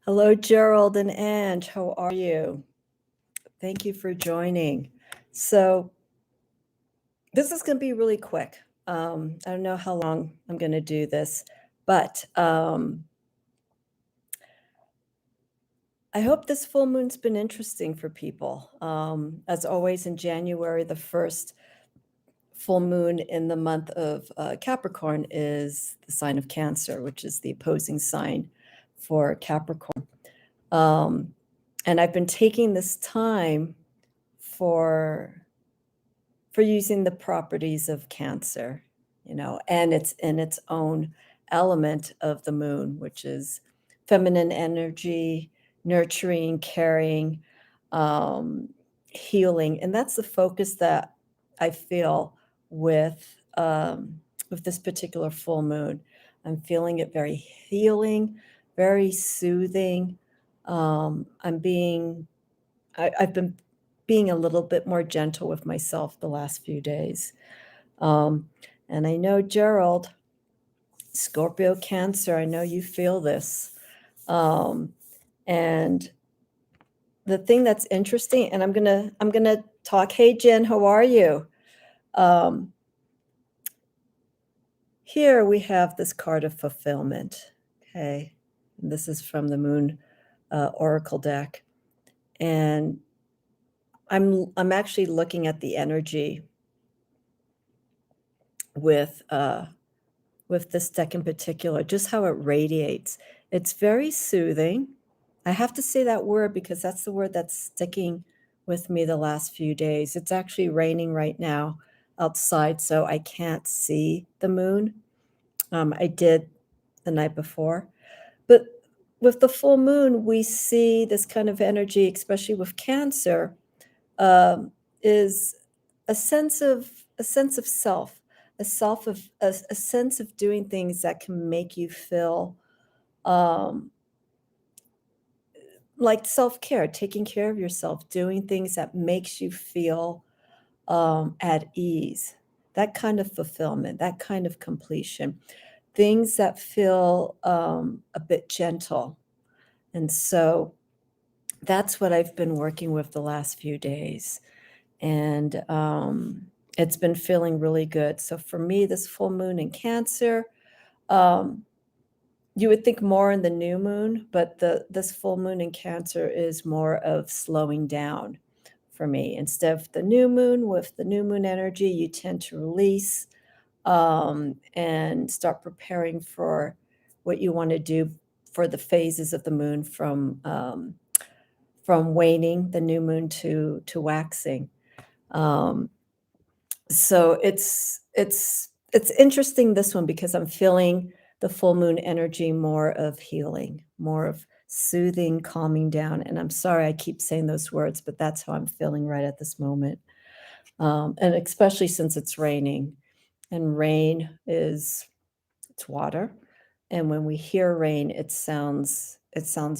Hello, Gerald and Ange. How are you? Thank you for joining. So, this is going to be really quick. I don't know how long I'm going to do this, but I hope this full moon's been interesting for people. As always, in January, the first full moon in the month of Capricorn is the sign of Cancer, which is the opposing sign for Capricorn. And I've been taking this time for using the properties of Cancer, and it's in its own element of the moon, which is feminine energy, nurturing, caring, healing. And that's the focus that I feel with this particular full moon. I'm feeling it very healing, very soothing. I've been being a little bit more gentle with myself the last few days. And I know, Gerald, Scorpio, Cancer, I know you feel this. And the thing that's interesting, and I'm gonna talk. Hey, Jen, how are you? Here we have this card of fulfillment. Okay, and this is from the Moon Oracle deck, and I'm actually looking at the energy with this deck in particular, just how it radiates. It's very soothing. I have to say that word because that's the word that's sticking with me the last few days. It's actually raining right now outside, so I can't see the moon. I did the night before. But with the full moon, we see this kind of energy, especially with Cancer, is a sense of self, a sense of doing things that can make you feel like self-care, taking care of yourself, doing things that makes you feel at ease, that kind of fulfillment, that kind of completion, things that feel a bit gentle. And so that's what I've been working with the last few days. And it's been feeling really good. So for me, this full moon in Cancer, you would think more in the new moon, but this full moon in Cancer is more of slowing down for me. Instead of the new moon, with the new moon energy, you tend to release and start preparing for what you want to do for the phases of the moon from waning, the new moon, to waxing. So it's interesting, this one, because I'm feeling the full moon energy more of healing, more of soothing, calming down. And I'm sorry I keep saying those words, but that's how I'm feeling right at this moment. And especially since it's raining, and rain it's water. And when we hear rain, it sounds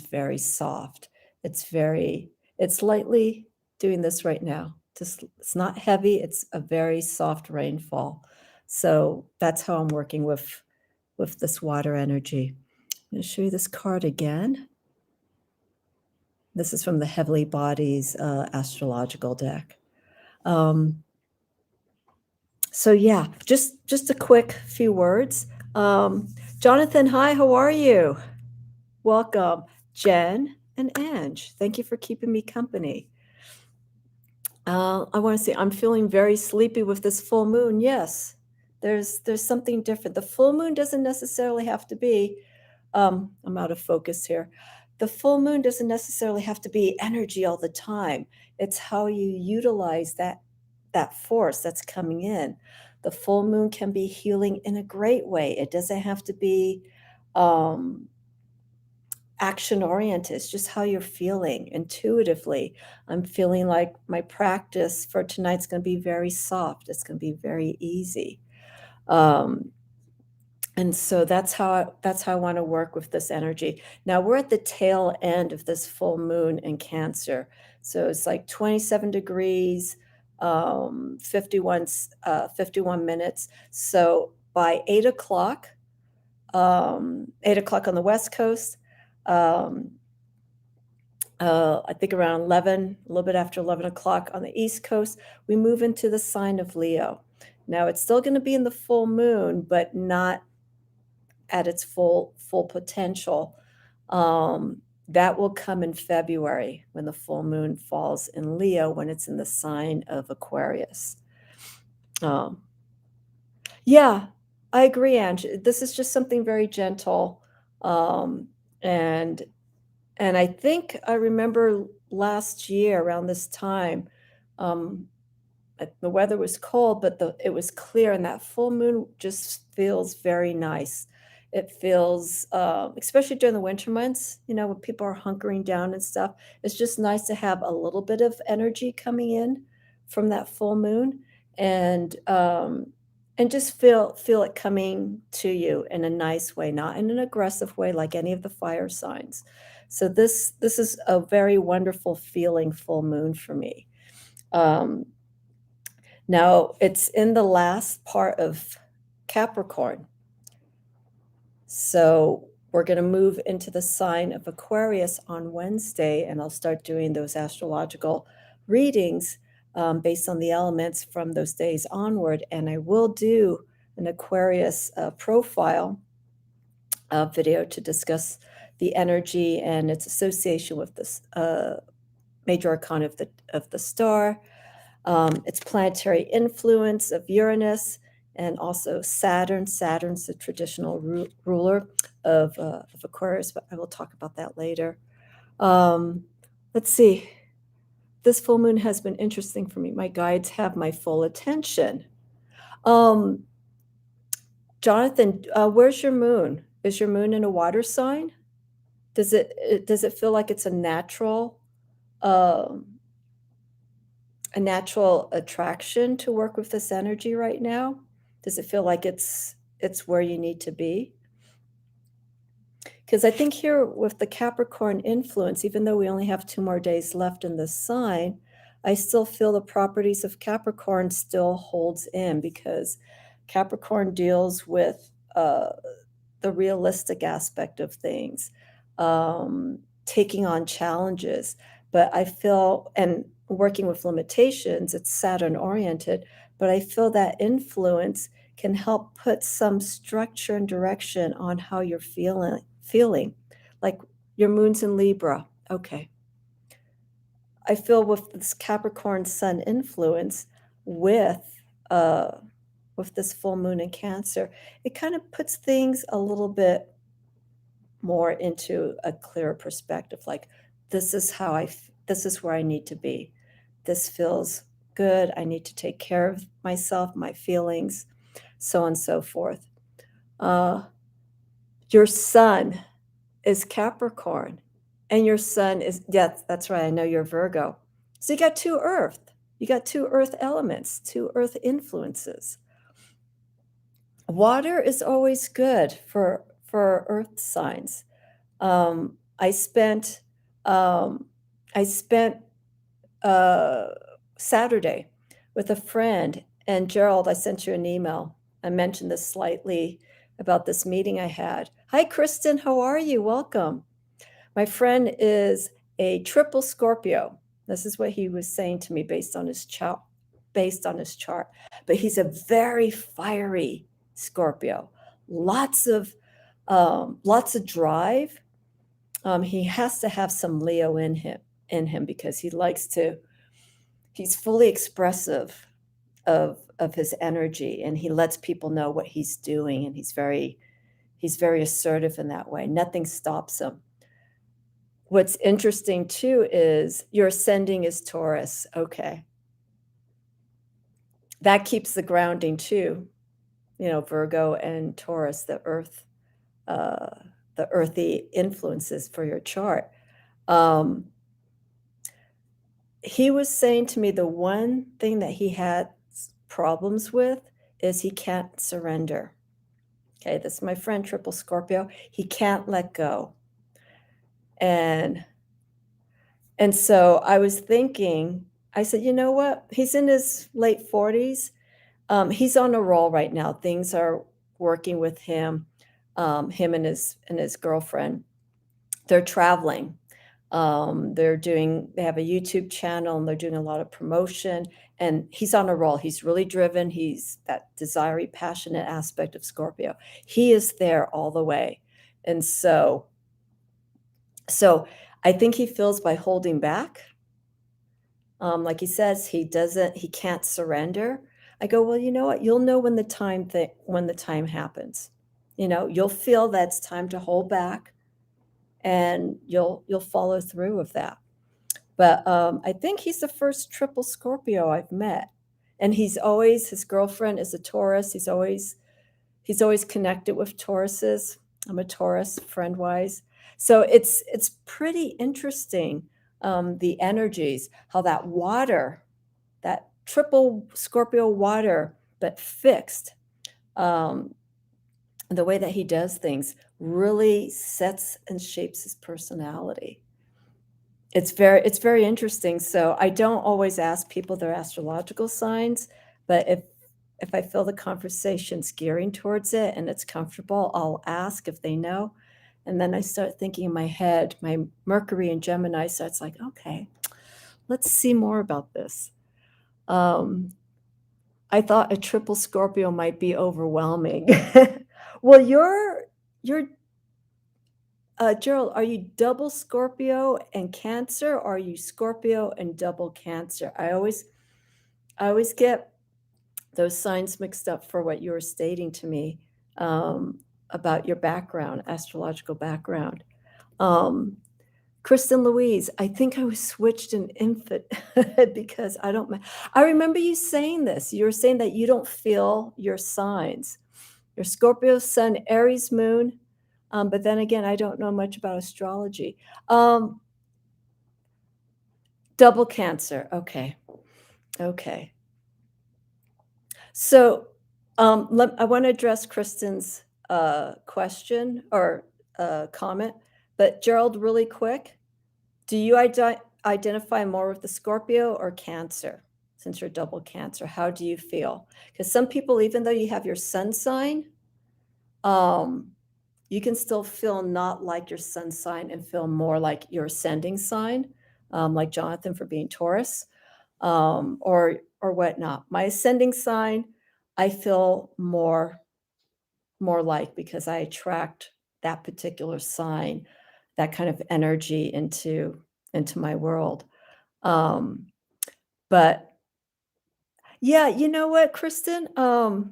very soft. It's lightly doing this right now. Just, it's not heavy. It's a very soft rainfall. So that's how I'm working with this water energy. I'm going to show you this card again. This is from the Heavenly Bodies astrological deck. So yeah, just a quick few words. Jonathan, hi, how are you? Welcome. Jen and Ange, thank you for keeping me company. I want to say I'm feeling very sleepy with this full moon. Yes, there's something different. The full moon doesn't necessarily have to be, I'm out of focus here. The full moon doesn't necessarily have to be energy all the time. It's how you utilize that force that's coming in. The full moon can be healing in a great way. It doesn't have to be action oriented. It's just how you're feeling intuitively. I'm feeling like my practice for tonight's going to be very soft. It's going to be very easy. And so that's how I want to work with this energy. Now we're at the tail end of this full moon in Cancer. So it's like 27 degrees, 51 minutes. So by 8 o'clock, 8 o'clock on the West Coast. Um, I think around 11, a little bit after 11 o'clock on the East Coast, we move into the sign of Leo. Now, it's still going to be in the full moon, but not at its full potential. That will come in February when the full moon falls in Leo, when it's in the sign of Aquarius. Um, yeah, I agree, Ange. This is just something very gentle. Um, and and I think I remember last year around this time, um, the weather was cold, but it was clear, and that full moon just feels very nice. It feels, especially during the winter months, when people are hunkering down and stuff, it's just nice to have a little bit of energy coming in from that full moon, and just feel it coming to you in a nice way, not in an aggressive way like any of the fire signs. So this is a very wonderful feeling full moon for me. Um, Now it's in the last part of Capricorn. So we're going to move into the sign of Aquarius on Wednesday, and I'll start doing those astrological readings based on the elements from those days onward. And I will do an Aquarius profile video to discuss the energy and its association with this major arcana of the star, its planetary influence of Uranus, and also Saturn. Saturn's the traditional ruler of Aquarius, but I will talk about that later. Let's see. This full moon has been interesting for me. My guides have my full attention. Jonathan, where's your moon? Is your moon in a water sign? Does it feel like it's um, a natural attraction to work with this energy right now? Does it feel like it's where you need to be? Because I think here with the Capricorn influence, even though we only have 2 more days left in this sign, I still feel the properties of Capricorn still holds in, because Capricorn deals with the realistic aspect of things, taking on challenges. But I feel, and working with limitations, it's Saturn oriented, but I feel that influence can help put some structure and direction on how you're feeling. Like your moon's in Libra. Okay. I feel with this Capricorn sun influence uh, with this full moon in Cancer, it kind of puts things a little bit more into a clearer perspective. Like, this is this is where I need to be. This feels good. I need to take care of myself, my feelings, so on and so forth. Your sun is Capricorn, and your sun is, yes, that's right. I know you're Virgo. So you got two earth elements, two earth influences. Water is always good for earth signs. I spent Saturday with a friend, and Gerald, I sent you an email. I mentioned this slightly about this meeting I had. Hi, Kristen. How are you? Welcome. My friend is a triple Scorpio. This is what he was saying to me based on his chart. But he's a very fiery Scorpio. Lots of drive. He has to have some Leo in him because he's fully expressive of his energy, and he lets people know what he's doing, and he's very assertive in that way. Nothing stops him. What's interesting too is your ascending is Taurus. Okay. That keeps the grounding too. Virgo and Taurus, the earthy influences for your chart. He was saying to me the one thing that he had problems with is he can't surrender. Okay, this is my friend, triple Scorpio. He can't let go. And so I was thinking, I said, you know what? He's in his late 40s. He's on a roll right now. Things are working with him. him and his girlfriend. They're traveling. They have a YouTube channel and they're doing a lot of promotion, and he's on a roll. He's really driven. He's that desiry, passionate aspect of Scorpio. He is there all the way. And so I think he feels by holding back, like he says, he can't surrender. I go, well, you know what? You'll know when when the time happens. You'll feel that it's time to hold back, and you'll follow through with that. But I think he's the first triple Scorpio I've met, and his girlfriend is a Taurus. He's always connected with Tauruses. I'm a Taurus, friend wise, so it's pretty interesting, the energies, how that triple Scorpio water, but fixed. The way that he does things really sets and shapes his personality. It's very interesting. So I don't always ask people their astrological signs, but if I feel the conversation's gearing towards it and it's comfortable, I'll ask if they know. And then I start thinking in my head, my Mercury in Gemini starts like, okay, let's see more about this. I thought a triple Scorpio might be overwhelming. Well, you're Gerald, are you double Scorpio and Cancer, or are you Scorpio and double Cancer? I always get those signs mixed up for what you were stating to me, about your background, astrological background. Um, Kristen Louise, I think I was switched an infant because I remember you saying this. You were saying that you don't feel your signs. Your Scorpio Sun, Aries Moon, but then again, I don't know much about astrology. Um, Double Cancer. Okay. Okay. So, I want to address Kristen's question or comment, but Gerald, really quick, do you identify more with the Scorpio or Cancer? Since you're double Cancer, how do you feel? Because some people, even though you have your sun sign, um, you can still feel not like your sun sign and feel more like your ascending sign, like Jonathan for being Taurus, or whatnot. My ascending sign, I feel more like, because I attract that particular sign, that kind of energy into my world. Um, but yeah, you know what, Kristen? I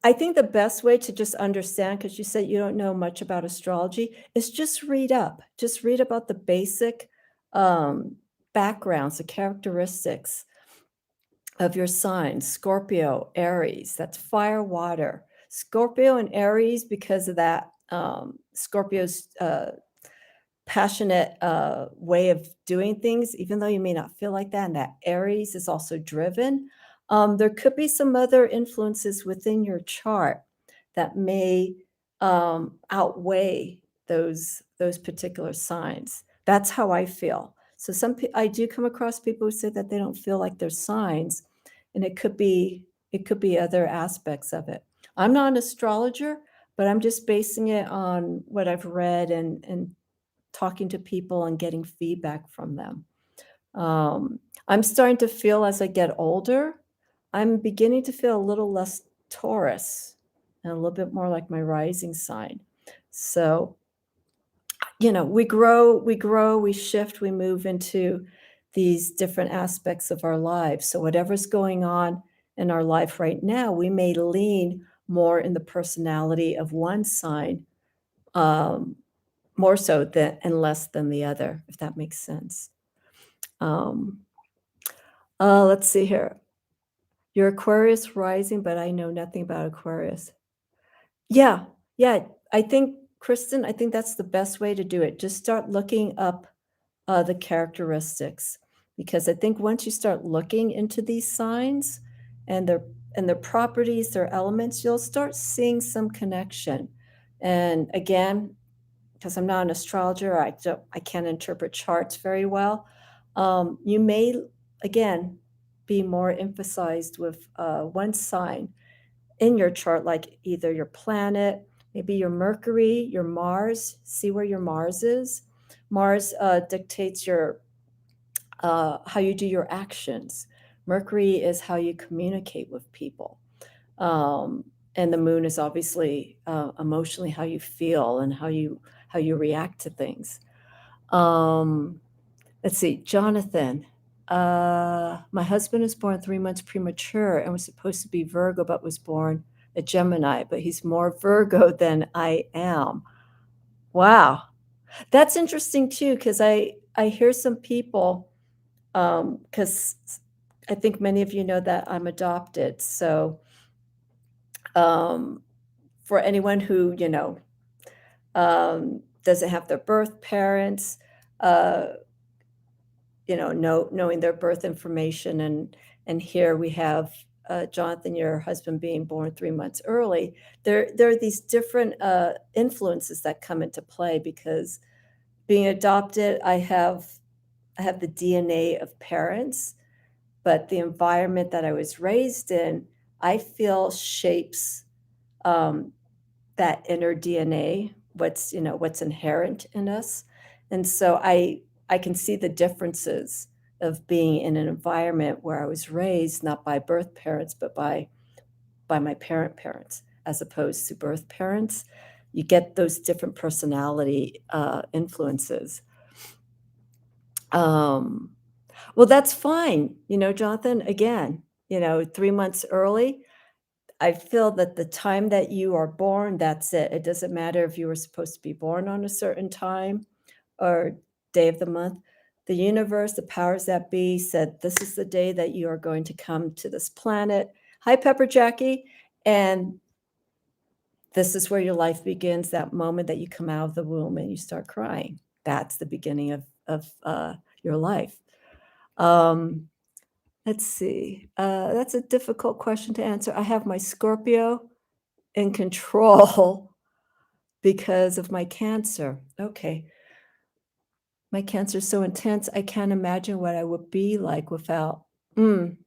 I think the best way to just understand, because you said you don't know much about astrology, is just read up. Just read about the basic um, backgrounds, the characteristics of your signs. Scorpio, Aries, that's fire, water. Scorpio and Aries, because of that, Scorpio's passionate way of doing things, even though you may not feel like that, and that Aries is also driven. There could be some other influences within your chart that may outweigh those particular signs. That's how I feel. So I do come across people who say that they don't feel like their signs, and it could be other aspects of it. I'm not an astrologer, but I'm just basing it on what I've read and talking to people and getting feedback from them. I'm starting to feel, as I get older, I'm beginning to feel a little less Taurus and a little bit more like my rising sign. So, we grow, we shift, we move into these different aspects of our lives. So whatever's going on in our life right now, we may lean more in the personality of one sign, um, more so than and less than the other, if that makes sense. Um, let's see here. You're Aquarius rising, but I know nothing about Aquarius. Yeah, yeah. Kristen, I think that's the best way to do it. Just start looking up the characteristics, because I think once you start looking into these signs and their properties, their elements, you'll start seeing some connection. And again, because I'm not an astrologer, I can't interpret charts very well. You may again be more emphasized with one sign in your chart, like either your planet, maybe your Mercury, your Mars. See where your Mars is. Mars dictates your how you do your actions. Mercury is how you communicate with people. Um, and the moon is obviously emotionally how you feel and how you react to things. Um, let's see, Jonathan. My husband was born 3 months premature and was supposed to be Virgo, but was born a Gemini. But he's more Virgo than I am. Wow, that's interesting too, because I hear some people, because I think many of you know that I'm adopted. So um, for anyone who doesn't have their birth parents, uh, knowing their birth information, and here we have Jonathan, your husband, being born 3 months early. There are these different influences that come into play because being adopted, I have the DNA of parents, but the environment that I was raised in, I feel shapes um, that inner DNA, what's inherent in us. And so I can see the differences of being in an environment where I was raised not by birth parents, but by my parents, as opposed to birth parents. You get those different personality influences. Um, well, that's fine, Jonathan. Again, 3 months early. I feel that the time that you are born, that's it. It doesn't matter if you were supposed to be born on a certain time or day of the month. The universe, the powers that be, said, this is the day that you are going to come to this planet. Hi, Pepper Jackie. And this is where your life begins, that moment that you come out of the womb and you start crying. That's the beginning of your life. Let's see. That's a difficult question to answer. I have my Scorpio in control because of my Cancer. Okay. My Cancer is so intense, I can't imagine what I would be like without. Mm.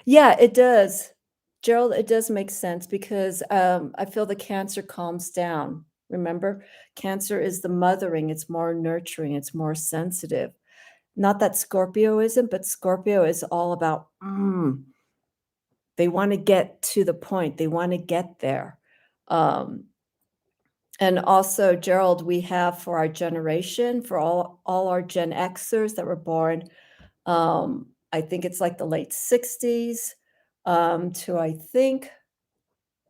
Yeah, it does. Gerald, it does make sense because I feel the Cancer calms down. Remember, Cancer is the mothering, it's more nurturing, it's more sensitive. Not that Scorpio isn't, but Scorpio is all about, they want to get to the point, they want to get there. Um, And also, Gerald, we have for our generation, for all our Gen Xers that were born, I think it's like the late 60s to I think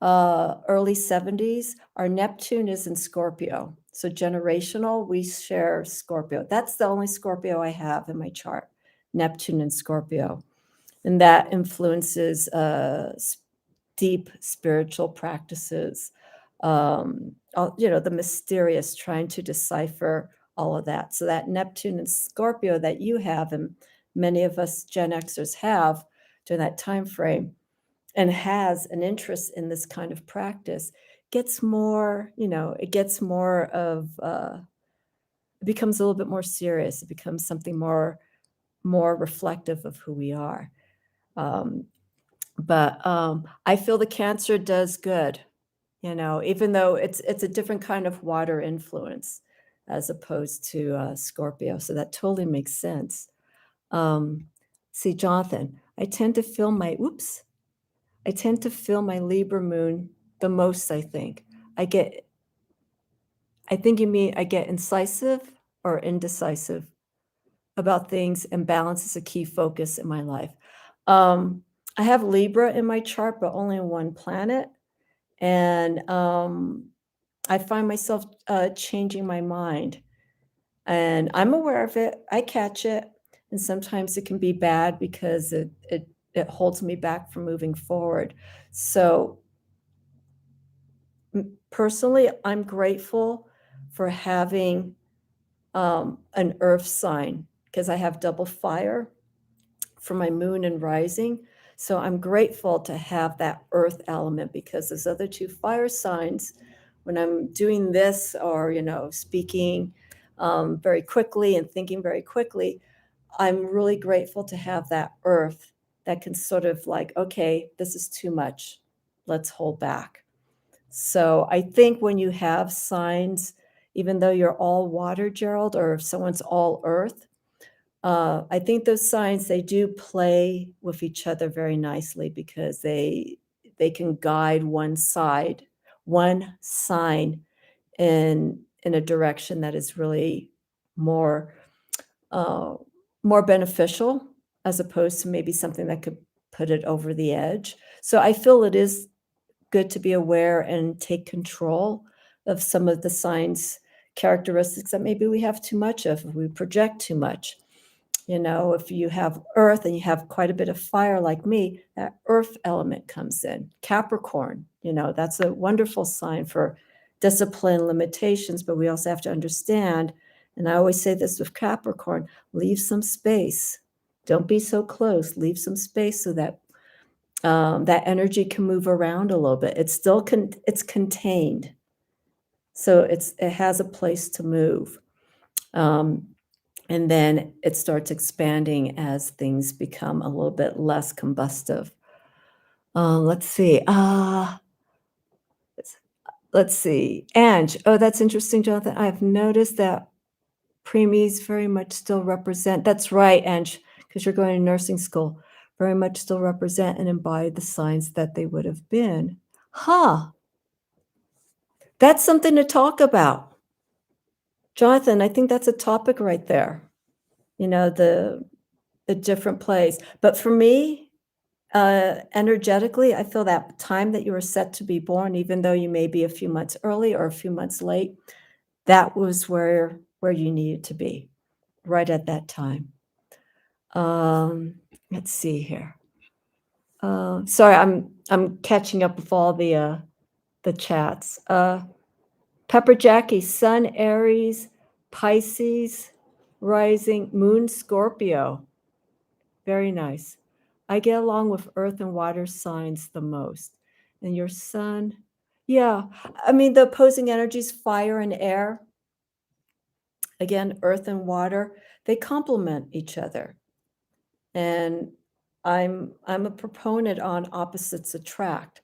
early 70s, our Neptune is in Scorpio. So generational, we share Scorpio. That's the only Scorpio I have in my chart, Neptune and Scorpio. And that influences deep spiritual practices, the mysterious, trying to decipher all of that. So that Neptune and Scorpio that you have, and many of us Gen Xers have during that time frame, and has an interest in this kind of practice, gets more, it gets more of, it becomes a little bit more serious. It becomes something more reflective of who we are. Um, but I feel the Cancer does good, even though it's a different kind of water influence as opposed to Scorpio. So that totally makes sense. Um, see, Jonathan, I tend to feel my Libra moon the most, I think. I get, I think you mean I get incisive or indecisive about things, and balance is a key focus in my life. Um, I have Libra in my chart, but only in one planet. And I find myself changing my mind. And I'm aware of it. I catch it. And sometimes it can be bad because it holds me back from moving forward. So personally, I'm grateful for having an earth sign because I have double fire for my moon and rising. So I'm grateful to have that earth element because those other two fire signs, when I'm doing this or, speaking very quickly and thinking very quickly, I'm really grateful to have that earth that can sort of like, okay, this is too much. let's hold back. So I think when you have signs, even though you're all water, Gerald, or if someone's all earth, I think those signs, they do play with each other very nicely because they can guide one side, one sign in a direction that is really more uh, more beneficial as opposed to maybe something that could put it over the edge. So I feel it is good to be aware and take control of some of the signs characteristics that maybe we have too much of, if we project too much. You know, if you have earth and you have quite a bit of fire like me, that earth element comes in. Capricorn, you know, that's a wonderful sign for discipline, limitations, but we also have to understand, and I always say this with Capricorn, leave some space. Don't be so close. Leave some space so that that energy can move around a little bit. It's still it's contained, so it has a place to move. Um, and then it starts expanding as things become a little bit less combustive. Let's see. Let's, let's see. Ange. Oh, that's interesting, Jonathan. I've noticed that preemies very much still represent. That's right, Ange, because you're going to nursing school. Very much still represent and embody the signs that they would have been. Huh. That's something to talk about. Jonathan, I think that's a topic right there. You know, the different plays. But for me, energetically, I feel that time that you were set to be born, even though you may be a few months early or a few months late, that was where you needed to be, right at that time. Let's see here. Sorry, I'm catching up with all the chats. Pepper Jackie, Sun Aries, Pisces, rising, Moon Scorpio. Very nice. I get along with earth and water signs the most. And your sun, yeah. I mean, the opposing energies, fire and air, again, earth and water, they complement each other. And I'm a proponent on opposites attract.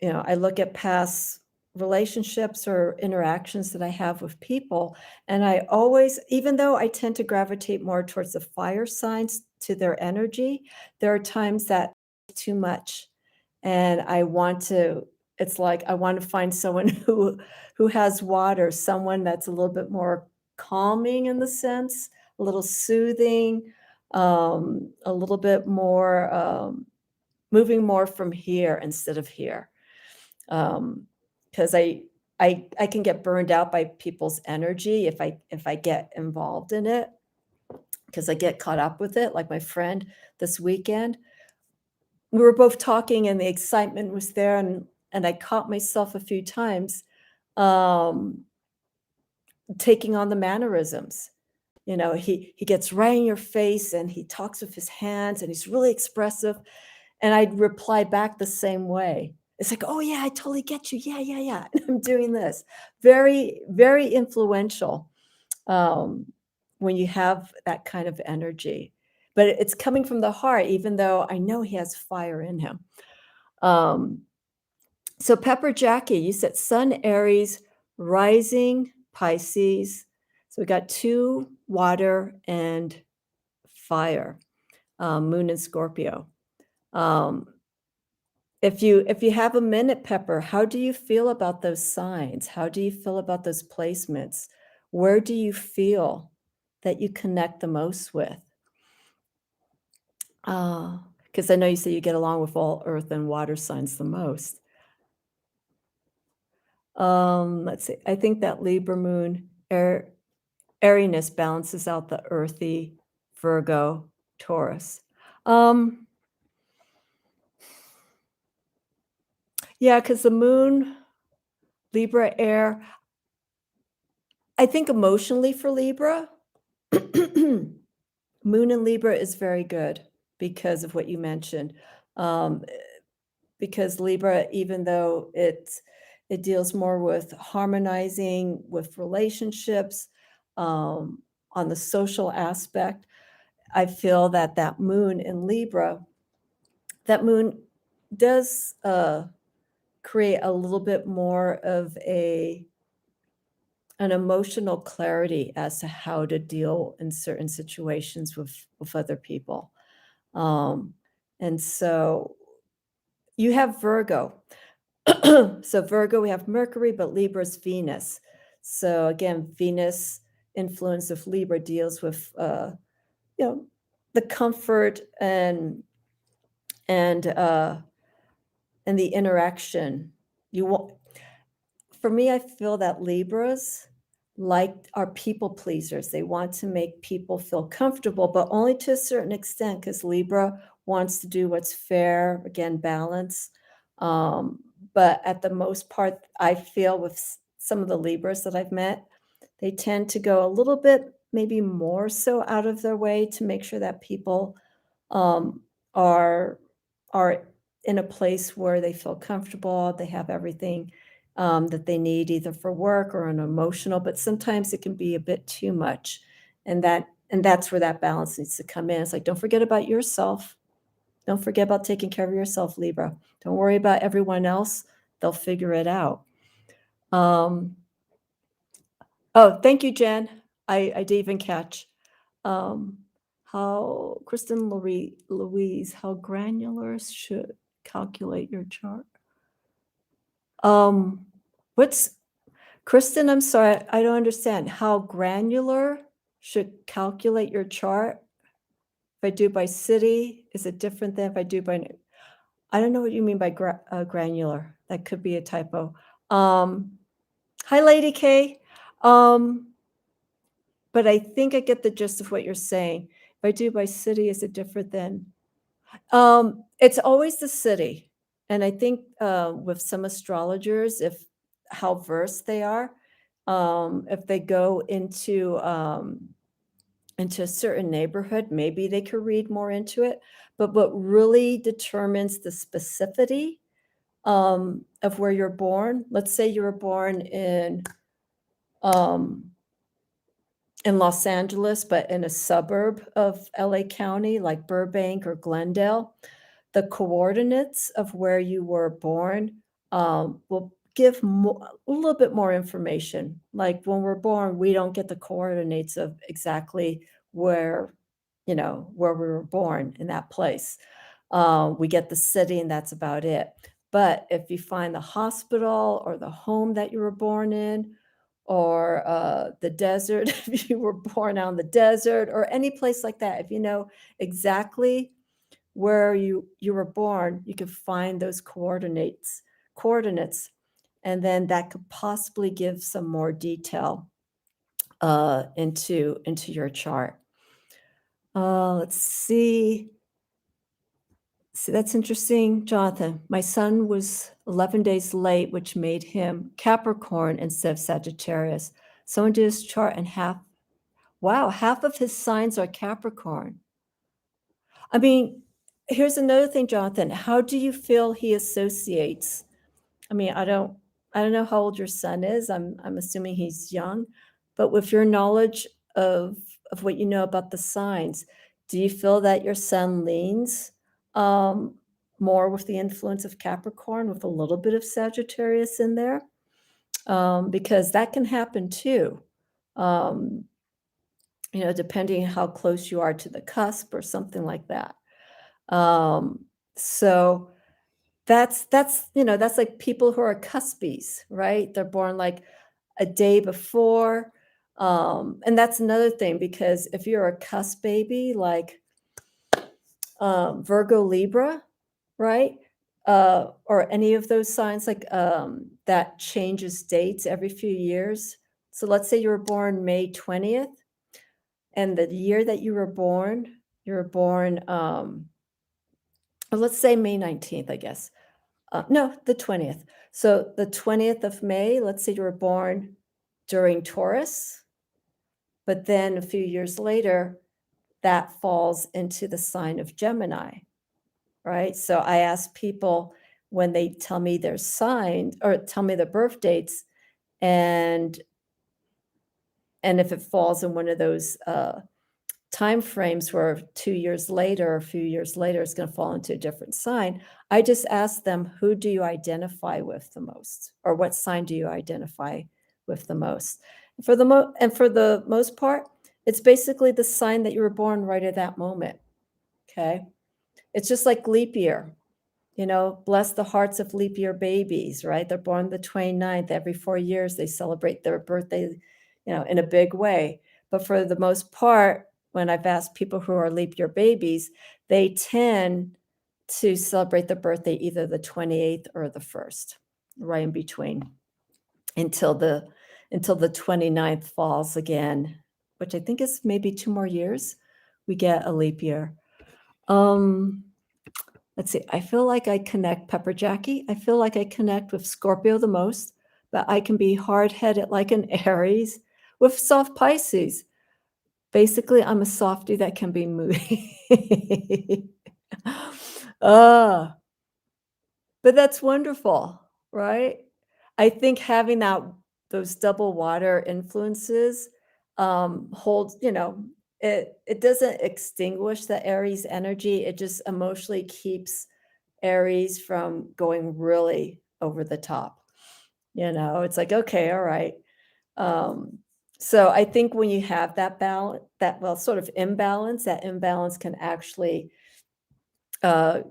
You know, I look at past relationships or interactions that I have with people, and I always, even though I tend to gravitate more towards the fire signs to their energy, there are times that too much. And I want to, it's like I want to find someone who has water, someone that's a little bit more calming in the sense, a little soothing, a little bit more moving more from here instead of here. 'Cause I can get burned out by people's energy if I get involved in it, because I get caught up with it, like my friend this weekend. We were both talking and the excitement was there, and I caught myself a few times, um, taking on the mannerisms. You know, he gets right in your face, and he talks with his hands, and he's really expressive, and I'd reply back the same way. It's like, "Oh, yeah, I totally get you. Yeah, yeah, yeah." And I'm doing this. Very, very influential, um, when you have that kind of energy. But it's coming from the heart, even though I know he has fire in him. Um, so Pepper Jackie, you said Sun, Aries, rising, Pisces. So we got 2 water and fire, Moon and Scorpio. Um, if you have a minute, Pepper, how do you feel about those signs? How do you feel about those placements? Where do you feel that you connect the most with? Because I know you say you get along with all earth and water signs the most. Let's see. I think that Libra moon airiness balances out the earthy Virgo Taurus. Um, yeah, because the moon, Libra air, I think emotionally for Libra, moon in Libra is very good because of what you mentioned. Um, because Libra, even though it deals more with harmonizing with relationships, um, on the social aspect, I feel that that moon in Libra, that moon does create a little bit more of an emotional clarity as to how to deal in certain situations with other people. Um, and so you have Virgo. So Virgo, we have Mercury, but Libra's Venus. So again, Venus influence of Libra deals with you know, the comfort and uh and the interaction. You want For me, I feel that Libras are people pleasers. They want to make people feel comfortable, but only to a certain extent, because Libra wants to do what's fair, again, balance. Um, but at the most part, I feel with some of the Libras that I've met, they tend to go a little bit, maybe more so out of their way to make sure that people um, are are in a place where they feel comfortable, they have everything that they need either for work or an emotional, but sometimes it can be a bit too much. And that's where that balance needs to come in. It's like, don't forget about yourself. Don't forget about taking care of yourself, Libra. Don't worry about everyone else. They'll figure it out. Um, oh, thank you, Jen. I did even catch. Um, how Kristen Louise, how granular should calculate your chart? Um, what's Kristen, I'm sorry, I don't understand. How granular should calculate your chart? If I do by city, is it different than if I do by I don't know what you mean by granular. That could be a typo. Um, hi, Lady K. Um, but I think I get the gist of what you're saying. If I do by city, is it different than it's always the city, and I think, with some astrologers, if how versed they are, if they go into a certain neighborhood, maybe they could read more into it, but what really determines the specificity, of where you're born, let's say you were born um in Los Angeles, but in a suburb of LA County, like Burbank or Glendale, the coordinates of where you were born will give a little bit more information. Like when we're born, we don't get the coordinates of exactly where we were born in that place. We get the city, and that's about it. But if you find the hospital or the home that you were born in, or the desert, if you were born out in the desert, or any place like that, if you know exactly where you were born, you can find those coordinates, and then that could possibly give some more detail into your chart. Let's see. See, that's interesting, Jonathan. My son was 11 days late, which made him Capricorn instead of Sagittarius. Someone did his chart and half of his signs are Capricorn. I mean, here's another thing, Jonathan. How do you feel he associates? I mean, I don't know how old your son is. I'm assuming he's young, but with your knowledge of what you know about the signs, do you feel that your son leans um, more with the influence of Capricorn with a little bit of Sagittarius in there? Because that can happen too. Um, depending how close you are to the cusp or something like that. Um, so that's like people who are cuspies, right? They're born like a day before. And that's another thing, because if you're a cusp baby, like Virgo, Libra, right? Or any of those signs, like that changes dates every few years. So let's say you were born May 20th, and the year that you were born, let's say May 19th, I guess. No, the 20th. So the 20th of May, let's say you were born during Taurus, but then a few years later, that falls into the sign of Gemini, right? So I ask people when they tell me their sign or tell me their birth dates, and if it falls in one of those time frames where 2 years later or a few years later, it's gonna fall into a different sign. I just ask them, "Who do you identify with the most?" Or, "What sign do you identify with the most?" For the most part, it's basically the sign that you were born right at that moment, okay? It's just like leap year. Bless the hearts of leap year babies, right? They're born the 29th. Every 4 years, they celebrate their birthday, in a big way. But for the most part, when I've asked people who are leap year babies, they tend to celebrate their birthday either the 28th or the 1st, right in between until the 29th falls again, which I think is maybe 2 more years, we get a leap year. Um Let's see, I feel like I connect Pepper Jackie. I feel like I connect with Scorpio the most, but I can be hard-headed like an Aries with soft Pisces. Basically, I'm a softie that can be moody. Ah, but that's wonderful, right? I think having those double water influences, holds it doesn't extinguish the Aries energy, it just emotionally keeps Aries from going really over the top. It's like, okay, all right. Um, so I think when you have that balance, well, sort of imbalance, that imbalance can actually, uh,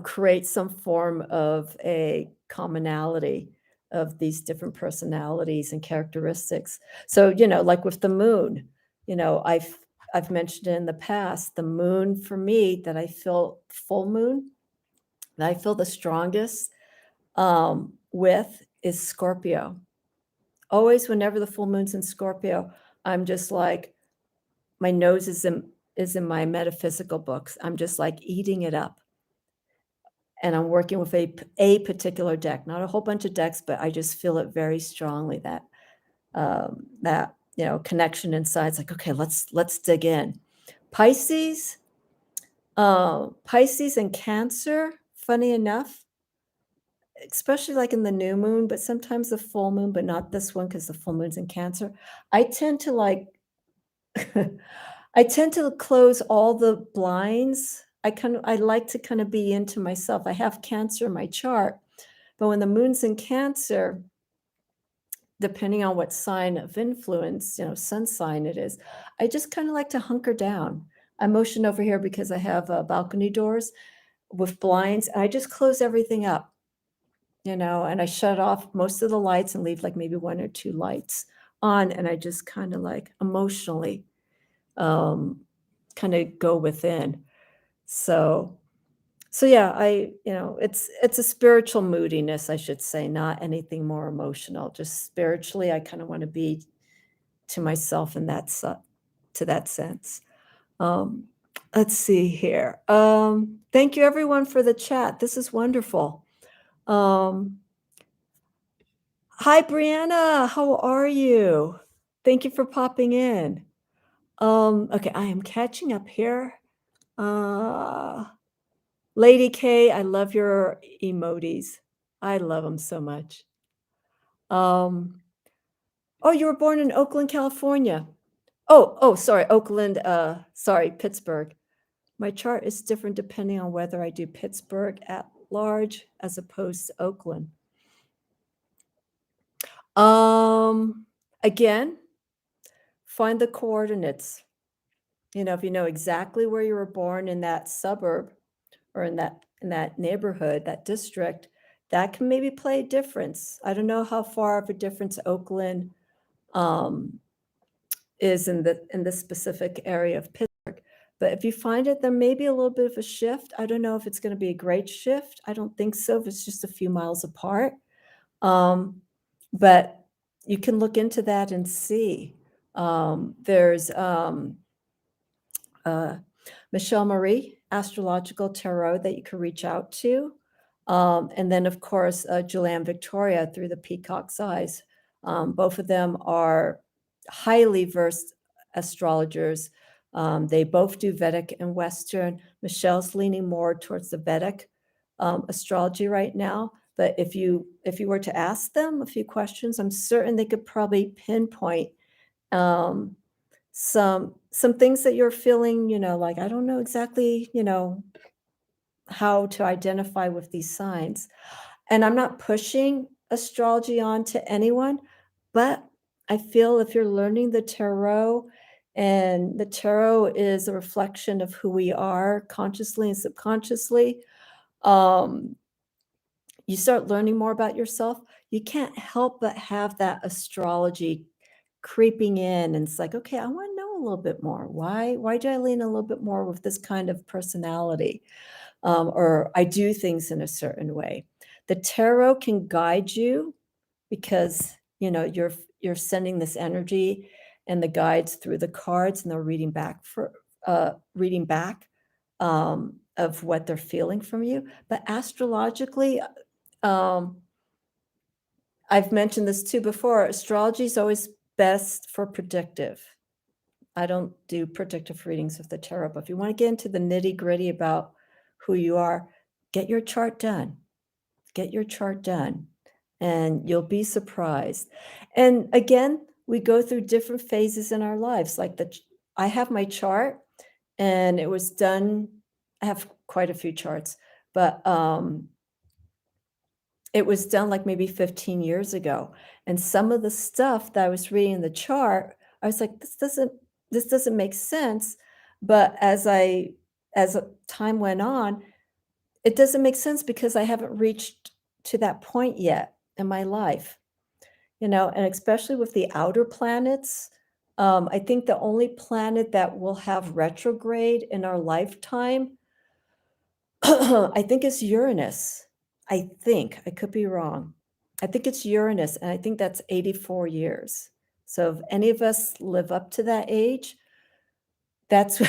create some form of a commonality of these different personalities and characteristics. So, like with the moon, I've mentioned in the past, the moon for me that I feel full moon, that I feel the strongest with is Scorpio. Always whenever the full moon's in Scorpio, I'm just like my nose is in my metaphysical books. I'm just like eating it up. And I'm working with a particular deck, not a whole bunch of decks, but I just feel it very strongly that connection inside. It's like, okay, let's dig in. Pisces, Pisces and Cancer, funny enough, especially like in the new moon, but sometimes the full moon, but not this one because the full moon's in Cancer. I tend to like I tend to close all the blinds. I like to kind of be into myself. I have Cancer in my chart, but when the moon's in Cancer, depending on what sign of influence, sun sign it is, I just kind of like to hunker down. I motion over here because I have balcony doors with blinds, and I just close everything up. And I shut off most of the lights and leave like maybe 1 or 2 lights on, and I just kinda, like, emotionally, um, kinda go within. So yeah, it's a spiritual moodiness, I should say, not anything more emotional. Just spiritually, I kinda wanna be to myself in to that sense. Um, let's see here. Thank you everyone for the chat. This is wonderful. Um Hi, Brianna. How are you? Thank you for popping in. Okay, I am catching up here. Uh, Lady K, I love your emojis. I love them so much. Um, oh, you were born in Oakland, California. Oh, sorry, Oakland, sorry, Pittsburgh. My chart is different depending on whether I do Pittsburgh at large as opposed to Oakland. Um, Again, find the coordinates. If you know exactly where you were born in that suburb or in that neighborhood, that district, that can maybe play a difference. I don't know how far of a difference Oakland um, is in the specific area of Pittsburgh, but if you find it, there may be a little bit of a shift. I don't know if it's going to be a great shift. I don't think so. If it's just a few miles apart, um, but you can look into that and see. There's uh, Michelle Marie, Astrological Tarot, that you can reach out to. And then, of course, Julianne Victoria through the Peacock's Eyes. Both of them are highly versed astrologers. They both do Vedic and Western. Michelle's leaning more towards the Vedic astrology right now. But if you were to ask them a few questions, I'm certain they could probably pinpoint um, some things that you're feeling, like, I don't know exactly, how to identify with these signs. And I'm not pushing astrology on to anyone, but I feel if you're learning the tarot, and the tarot is a reflection of who we are consciously and subconsciously, um, you start learning more about yourself, you can't help but have that astrology creeping in, and it's like, okay, I want to know a little bit more. Why do I lean a little bit more with this kind of personality? Or I do things in a certain way. The tarot can guide you because you're sending this energy and the guides through the cards, and they're reading back of what they're feeling from you. But astrologically, um, I've mentioned this too before. Astrology is always best for predictive. I don't do predictive readings of the tarot, but if you want to get into the nitty gritty about who you are, get your chart done. Get your chart done, and you'll be surprised. And again, we go through different phases in our lives. Like I have my chart, and it was done. I have quite a few charts, but it was done like maybe 15 years ago. And some of the stuff that I was reading in the chart, I was like, this doesn't make sense. But as time went on, it doesn't make sense because I haven't reached to that point yet in my life, and especially with the outer planets. I think the only planet that will have retrograde in our lifetime, I think is Uranus. I think, I could be wrong. I think it's Uranus, and I think that's 84 years. So if any of us live up to that age, that's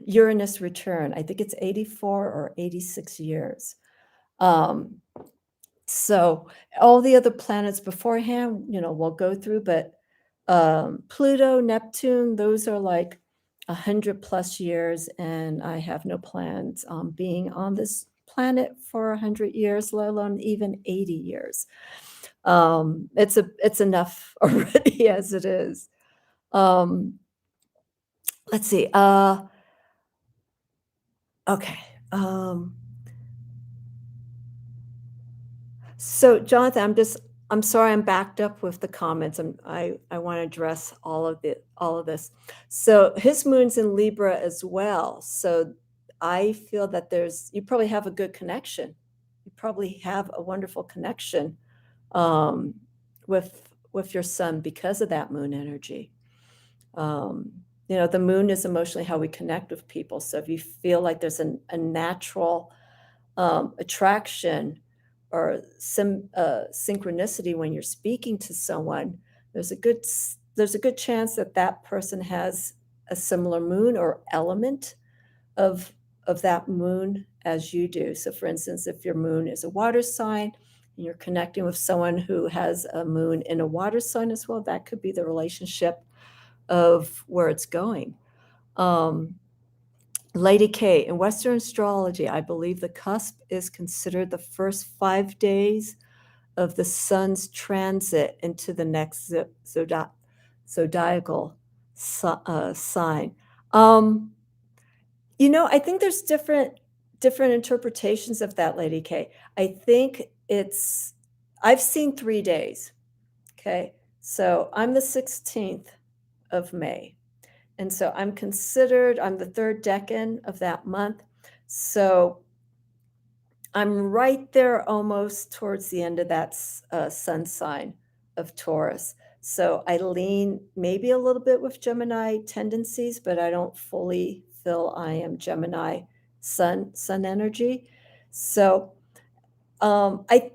Uranus return. I think it's 84 or 86 years. Um, so all the other planets beforehand, we'll go through, but Pluto, Neptune, those are like 100+ years, and I have no plans on being on this planet for 100 years, let alone even 80 years. It's enough already as it is. Um, let's see. Okay. So, Jonathan, I'm sorry I'm backed up with the comments. I want to address all of this. So his moon's in Libra as well. So I feel that you probably have a good connection. You probably have a wonderful connection um, with your son because of that moon energy. The moon is emotionally how we connect with people. So if you feel like there's a natural attraction or some synchronicity when you're speaking to someone, there's a good chance that that person has a similar moon or element of that moon as you do. So for instance, if your moon is a water sign and you're connecting with someone who has a moon in a water sign as well, that could be the relationship of where it's going. Lady K, in Western astrology, I believe the cusp is considered the first 5 days of the sun's transit into the next zodiacal sign. I think there's different interpretations of that, Lady K. I think I've seen 3 days. Okay, so I'm the 16th of May. And so I'm the third decan of that month. So I'm right there almost towards the end of that sun sign of Taurus. So I lean maybe a little bit with Gemini tendencies, but I don't fully feel I am Gemini sun energy. So I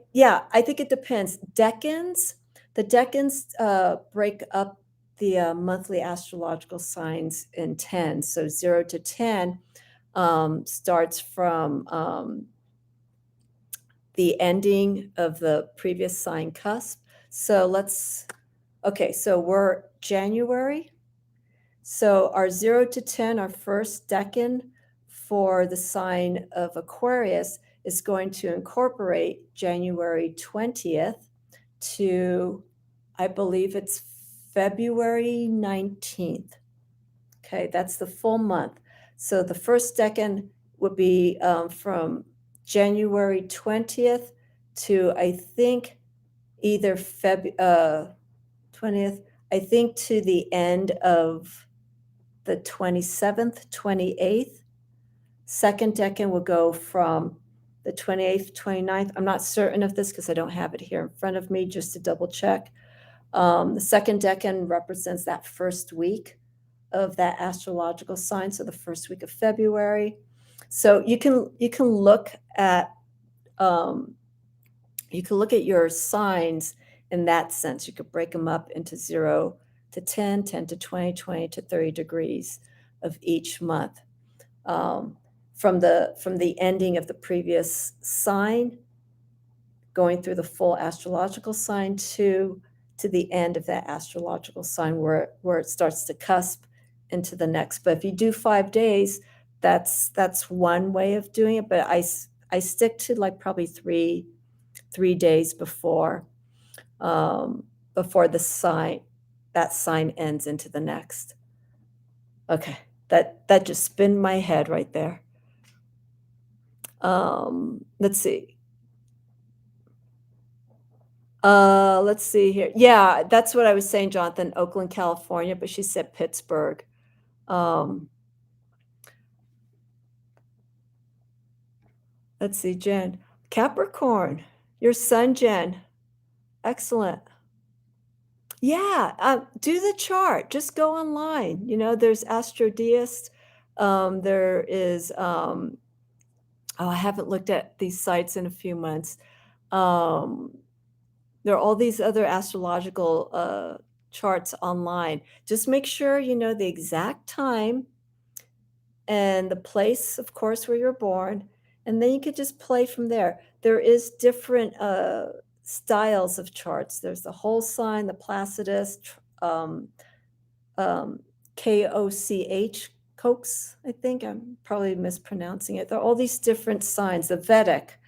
think it depends. The decans break up the monthly astrological signs in 10. So 0 to 10 starts from the ending of the previous sign cusp. So so we're January. So our 0 to 10, our first decan for the sign of Aquarius is going to incorporate January 20th to, I believe it's February 19th. Okay, that's the full month. So the first decan would be from January 20th to I think either Feb 20th, I think to the end of the 27th, 28th. Second decan will go from the 28th, 29th. I'm not certain of this because I don't have it here in front of me just to double check. The second decan represents that first week of that astrological sign, so the first week of February. So you can look at your signs in that sense. You could break them up into 0 to 10, 10 to 20, 20 to 30 degrees of each month. From the ending of the previous sign, going through the full astrological sign to the end of that astrological sign where it starts to cusp into the next. But if you do 5 days, that's one way of doing it. But I stick to like probably three days before the sign ends into the next. Okay, that just spun my head right there. Let's see. Let's see here. Yeah, that's what I was saying, Jonathan, Oakland, California, but she said Pittsburgh. Let's see, Jen. Capricorn, your sun, Jen. Excellent. Yeah, do the chart. Just go online. There's AstroDeist. There is, I haven't looked at these sites in a few months. There are all these other astrological charts online. Just make sure you know the exact time and the place, of course, where you're born, and then you could just play from there. There is different styles of charts. There's the whole sign, the Placidus, Koch, Coax, I think. I'm probably mispronouncing it. There are all these different signs, the Vedic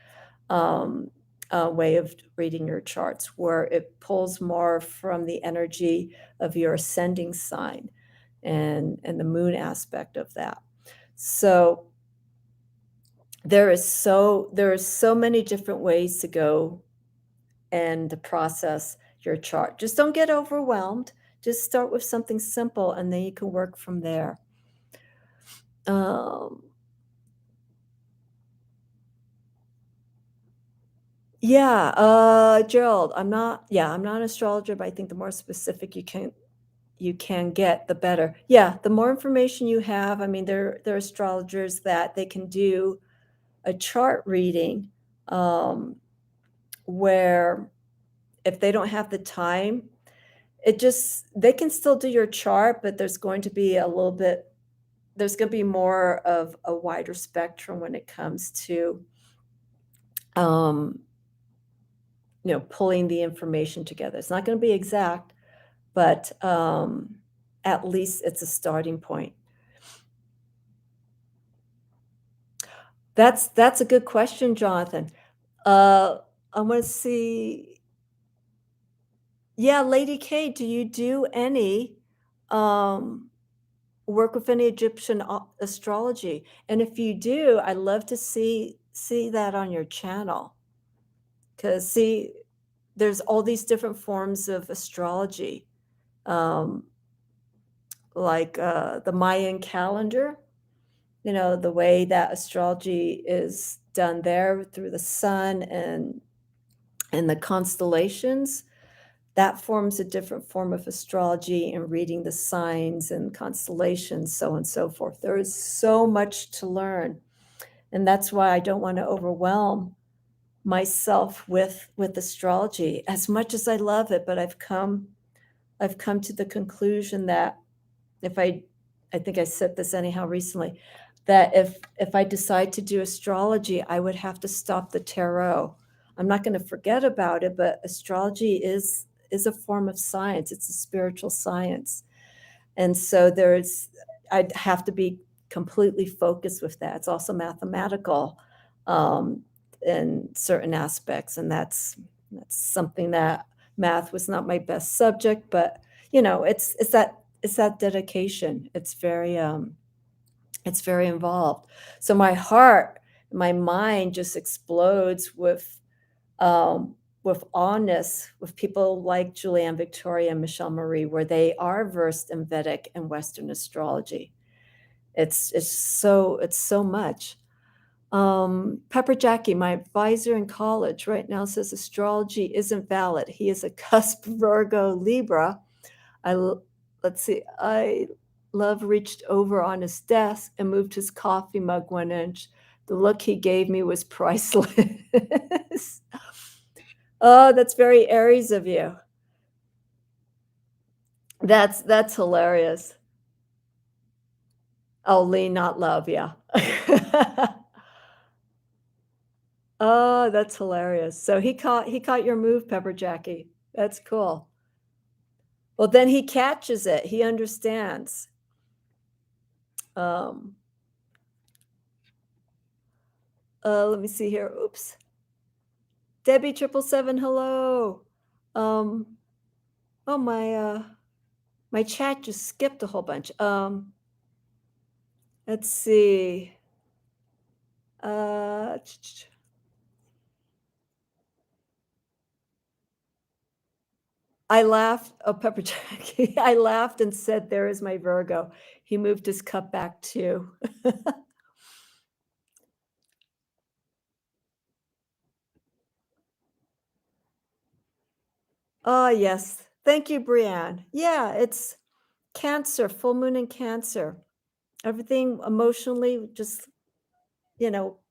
way of reading your charts, where it pulls more from the energy of your ascending sign and the moon aspect of that. So there is so many different ways to go and to process your chart. Just don't get overwhelmed. Just start with something simple, and then you can work from there. Yeah, Gerald, I'm not an astrologer, but I think the more specific you can get, the better. Yeah, the more information you have, I mean, there are astrologers that they can do a chart reading, where if they don't have the time, they can still do your chart, but there's going to be more of a wider spectrum when it comes to pulling the information together. It's not going to be exact, but at least it's a starting point. That's a good question, Jonathan. I want to see. Yeah, Lady K, do you do any work with any Egyptian astrology? And if you do, I'd love to see that on your channel. Because there's all these different forms of astrology, like the Mayan calendar. The way that astrology is done there through the sun and the constellations. That forms a different form of astrology and reading the signs and constellations, so on and so forth. There is so much to learn, and that's why I don't want to overwhelm myself with astrology as much as I love it. But I've come to the conclusion that I think I said this anyhow recently, that if I decide to do astrology, I would have to stop the tarot. I'm not going to forget about it, but astrology is a form of science. It's a spiritual science. And so I'd have to be completely focused with that. It's also mathematical in certain aspects. And that's something that math was not my best subject, but it's that it's that dedication. It's very involved. So my heart, my mind just explodes with awness with people like Julianne Victoria and Michelle Marie, where they are versed in Vedic and Western astrology. It's so much. Pepper Jackie, my advisor in college right now says astrology isn't valid. He is a cusp Virgo Libra. I l- let's see. I love reached over on his desk and moved his coffee mug 1 inch. The look he gave me was priceless. Oh, that's very Aries of you. That's hilarious. Oh, lean, not love, yeah. Oh, that's hilarious. So he caught your move, Pepper Jackie. That's cool. Well, then he catches it. He understands. Um, let me see here. Oops. Debbie 777, hello. Um, oh my chat just skipped a whole bunch. Let's see. Uh I laughed, oh, Pepper Jack. I laughed and said, "There is my Virgo." He moved his cup back too. Oh, yes. Thank you, Brianne. Yeah, it's Cancer, full moon in Cancer. Everything emotionally, just,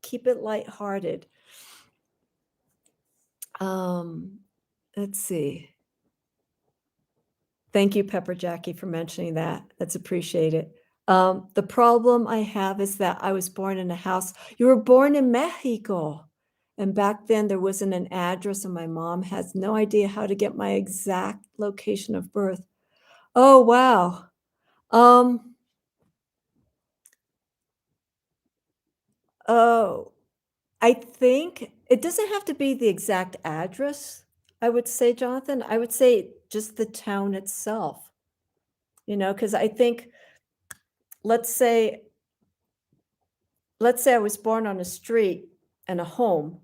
keep it lighthearted. Um, let's see. Thank you, Pepper Jackie, for mentioning that. That's appreciated. The problem I have is that I was born in a house. You were born in Mexico. And back then there wasn't an address, and my mom has no idea how to get my exact location of birth. Oh, wow. Um, oh, I think it doesn't have to be the exact address, I would say, Jonathan. I would say just the town itself, because I think, let's say let's say I was born on a street and a home,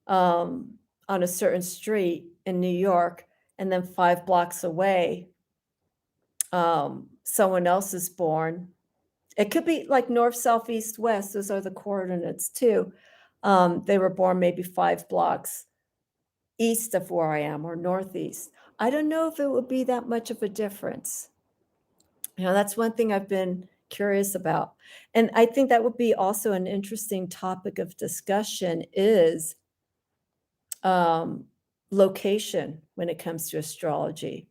um, on a certain street in New York, and then 5 blocks away, someone else is born. It could be like north, south, east, west, those are the coordinates too. They were born maybe 5 blocks east of where I am or northeast. I don't know if it would be that much of a difference. That's one thing I've been curious about. And I think that would be also an interesting topic of discussion is um, location when it comes to astrology.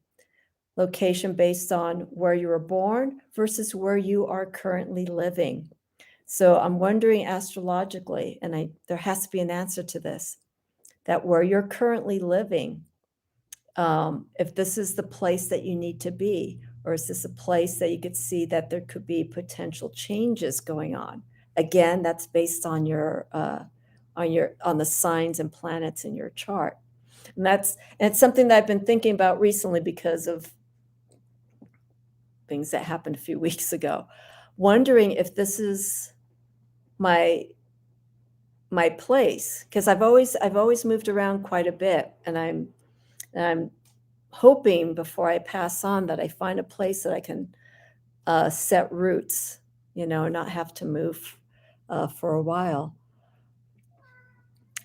Location based on where you were born versus where you are currently living. So I'm wondering astrologically, and there has to be an answer to this, that where you're currently living, if this is the place that you need to be, or is this a place that you could see that there could be potential changes going on? Again, that's based on the signs and planets in your chart. And it's something that I've been thinking about recently because of things that happened a few weeks ago. Wondering if this is my my place, because I've always moved around quite a bit, and I'm hoping before I pass on that I find a place that I can set roots, and not have to move for a while.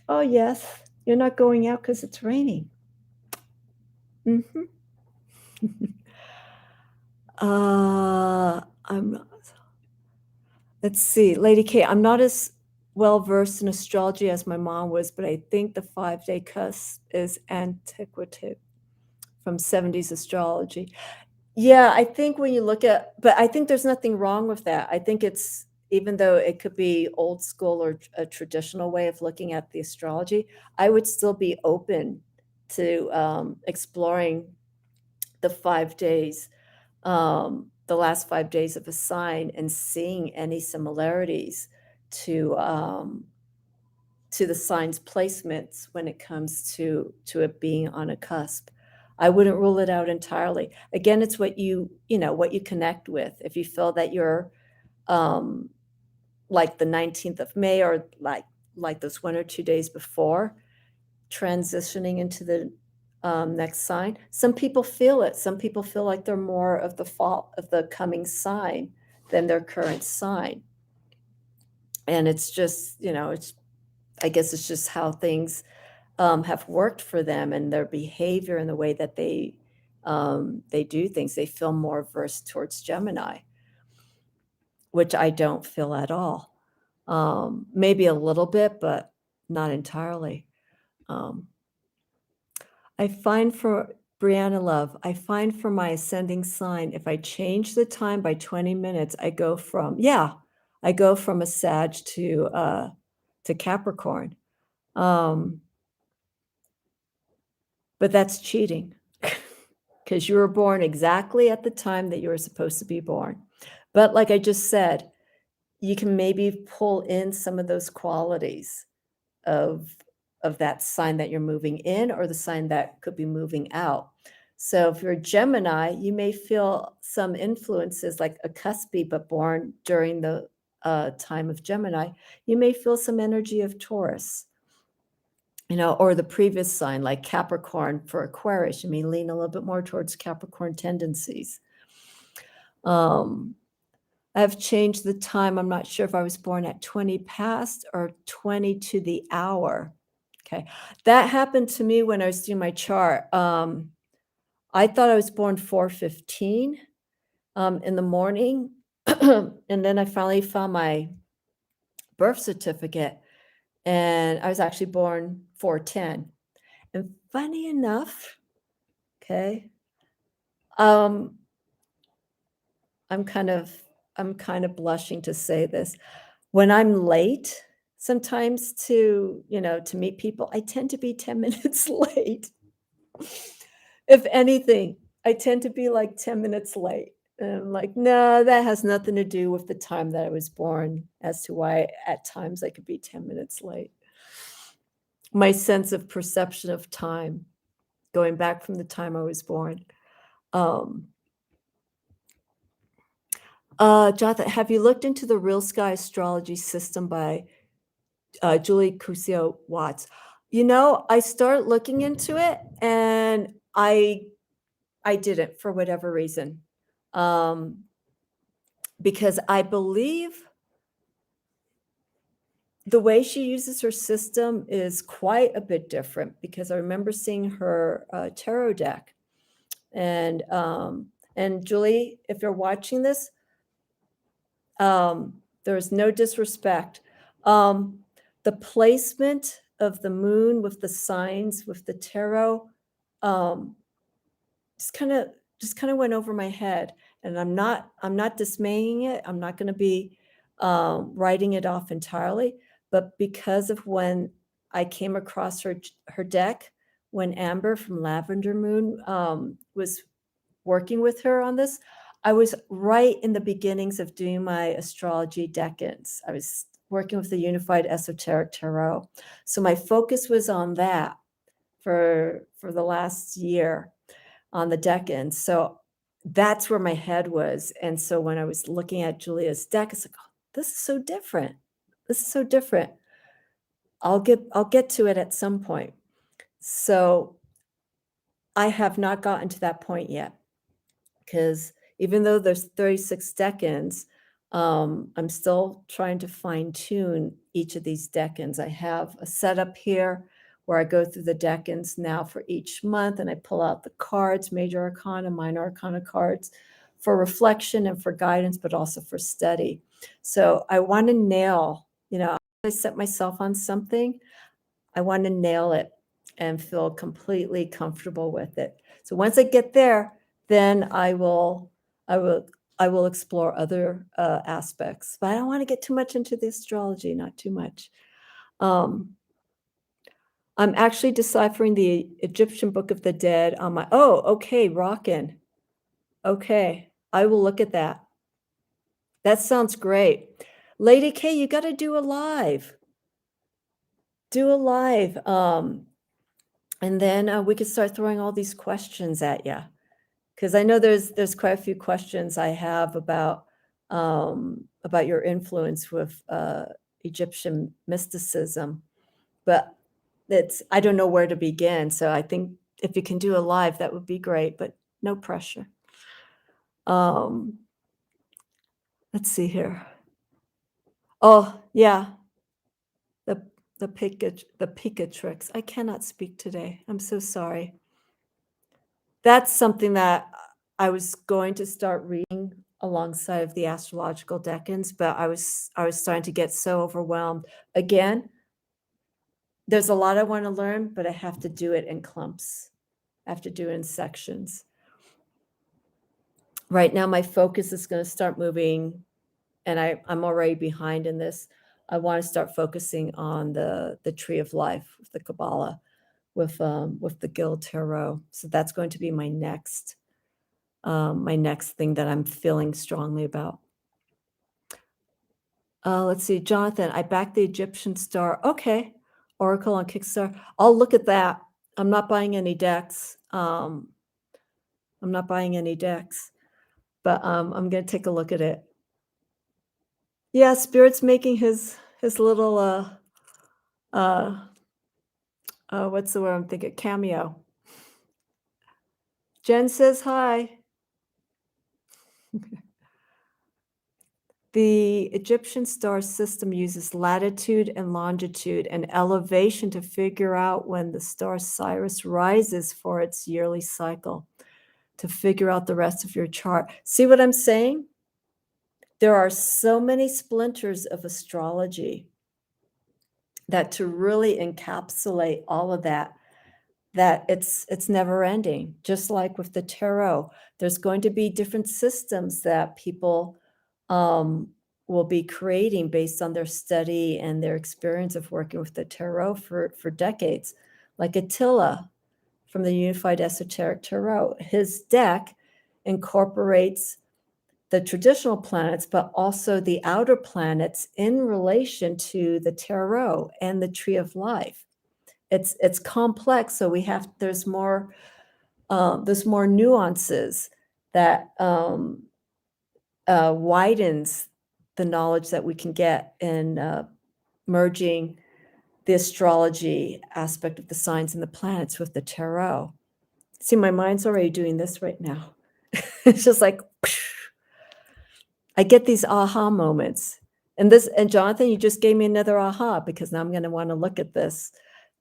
Oh, yes, you're not going out because it's raining. Mhm. I'm not, let's see, Lady K, I'm not as well versed in astrology as my mom was, but I think the 5-day cusp is antiquated from 70s astrology. Yeah, I think when you look at, but I think there's nothing wrong with that. I think it's, even though it could be old school or a traditional way of looking at the astrology, I would still be open to exploring the 5 days, the last 5 days of a sign, and seeing any similarities to um, to the sign's placements when it comes to it being on a cusp. I wouldn't rule it out entirely. Again, it's what what you connect with. If you feel that you're, um, like the 19th of May or like those 1 or 2 days before, transitioning into the, next sign. Some people feel it. Some people feel like they're more of the fall of the coming sign than their current sign. And it's just, I guess it's just how things, have worked for them and their behavior and the way that they do things. They feel more versed towards Gemini, which I don't feel at all. Maybe a little bit, but not entirely. Um, I find for Brianna Love, I find for my ascending sign, if I change the time by 20 minutes, I go from a Sag to Capricorn. Um, but that's cheating because you were born exactly at the time that you were supposed to be born. But like I just said, you can maybe pull in some of those qualities of that sign that you're moving in or the sign that could be moving out. So if you're a Gemini, you may feel some influences like a cuspy, but born during the time of Gemini. You may feel some energy of Taurus, or the previous sign like Capricorn for Aquarius. You may lean a little bit more towards Capricorn tendencies. I've changed the time. I'm not sure if I was born at 20 past or 20 to the hour. Okay. That happened to me when I was doing my chart. I thought I was born 4:15 in the morning. And then I finally found my birth certificate and I was actually born 4:10. And funny enough, okay, um, I'm kind of I'm kind of blushing to say this. When I'm late, sometimes to meet people, I tend to be 10 minutes late. If anything, I tend to be like 10 minutes late. And I'm like, no, that has nothing to do with the time that I was born as to why at times I could be 10 minutes late. My sense of perception of time, going back from the time I was born. Um, Jonathan, have you looked into the Real Sky Astrology System by Julie Cusio Watts? I started looking into it and I didn't for whatever reason. Because I believe the way she uses her system is quite a bit different because I remember seeing her tarot deck. And Julie, if you're watching this, there's no disrespect. The placement of the moon with the signs with the tarot um, just kind of went over my head, and I'm not dismaying it. I'm not going to be writing it off entirely, but because of when I came across her deck when Amber from Lavender Moon was working with her on this, I was right in the beginnings of doing my astrology decans. I was working with the Unified Esoteric Tarot. So my focus was on that for the last year on the decans. So that's where my head was. And so when I was looking at Julia's deck, it's like, oh, this is so different. This is so different. I'll get to it at some point. So I have not gotten to that point yet. Because even though there's 36 decans, I'm still trying to fine tune each of these decans. I have a setup here where I go through the decans now for each month and I pull out the cards, major arcana, minor arcana cards for reflection and for guidance, but also for study. So I want to nail, I set myself on something, I want to nail it and feel completely comfortable with it. So once I get there, then I will explore other aspects. But I don't want to get too much into the astrology, not too much. I'm actually deciphering the Egyptian Book of the Dead on my. Oh, okay, rockin'. Okay, I will look at that. That sounds great. Lady K, you got to do a live. Do a live. And then, we could start throwing all these questions at you, because I know there's quite a few questions I have about your influence with, Egyptian mysticism, but I don't know where to begin, so I think if you can do a live, that would be great, but no pressure. Um, let's see here. Oh, yeah, the the Picatrix. I cannot speak today. I'm so sorry. That's something that I was going to start reading alongside of the astrological decans, but I was starting to get so overwhelmed. Again, there's a lot I wanna learn, but I have to do it in clumps. I have to do it in sections. Right now, my focus is gonna start moving, and I'm already behind in this. I wanna start focusing on the tree of life with the Kabbalah, with the Guild Tarot. So that's going to be my next thing that I'm feeling strongly about. Let's see, Jonathan, I backed the Egyptian star. Okay. Oracle on Kickstarter. I'll look at that. I'm not buying any decks. I'm not buying any decks, but I'm gonna take a look at it. Yeah, Spirit's making his little uh what's the word I'm thinking? Cameo. Jen says hi. The Egyptian star system uses latitude and longitude and elevation to figure out when the star Sirius rises for its yearly cycle, to figure out the rest of your chart. See what I'm saying? There are so many splinters of astrology that to really encapsulate all of that, that it's never ending. Just like with the tarot, there's going to be different systems that people um, will be creating based on their study and their experience of working with the tarot for decades. Like Attila from the Unified Esoteric Tarot, his deck incorporates the traditional planets, but also the outer planets in relation to the tarot and the tree of life. It's complex, so we have there's more nuances that widens the knowledge that we can get in merging the astrology aspect of the signs and the planets with the tarot. See, my mind's already doing this right now. It's just like I get these aha moments. And Jonathan, you just gave me another aha because now I'm going to want to look at this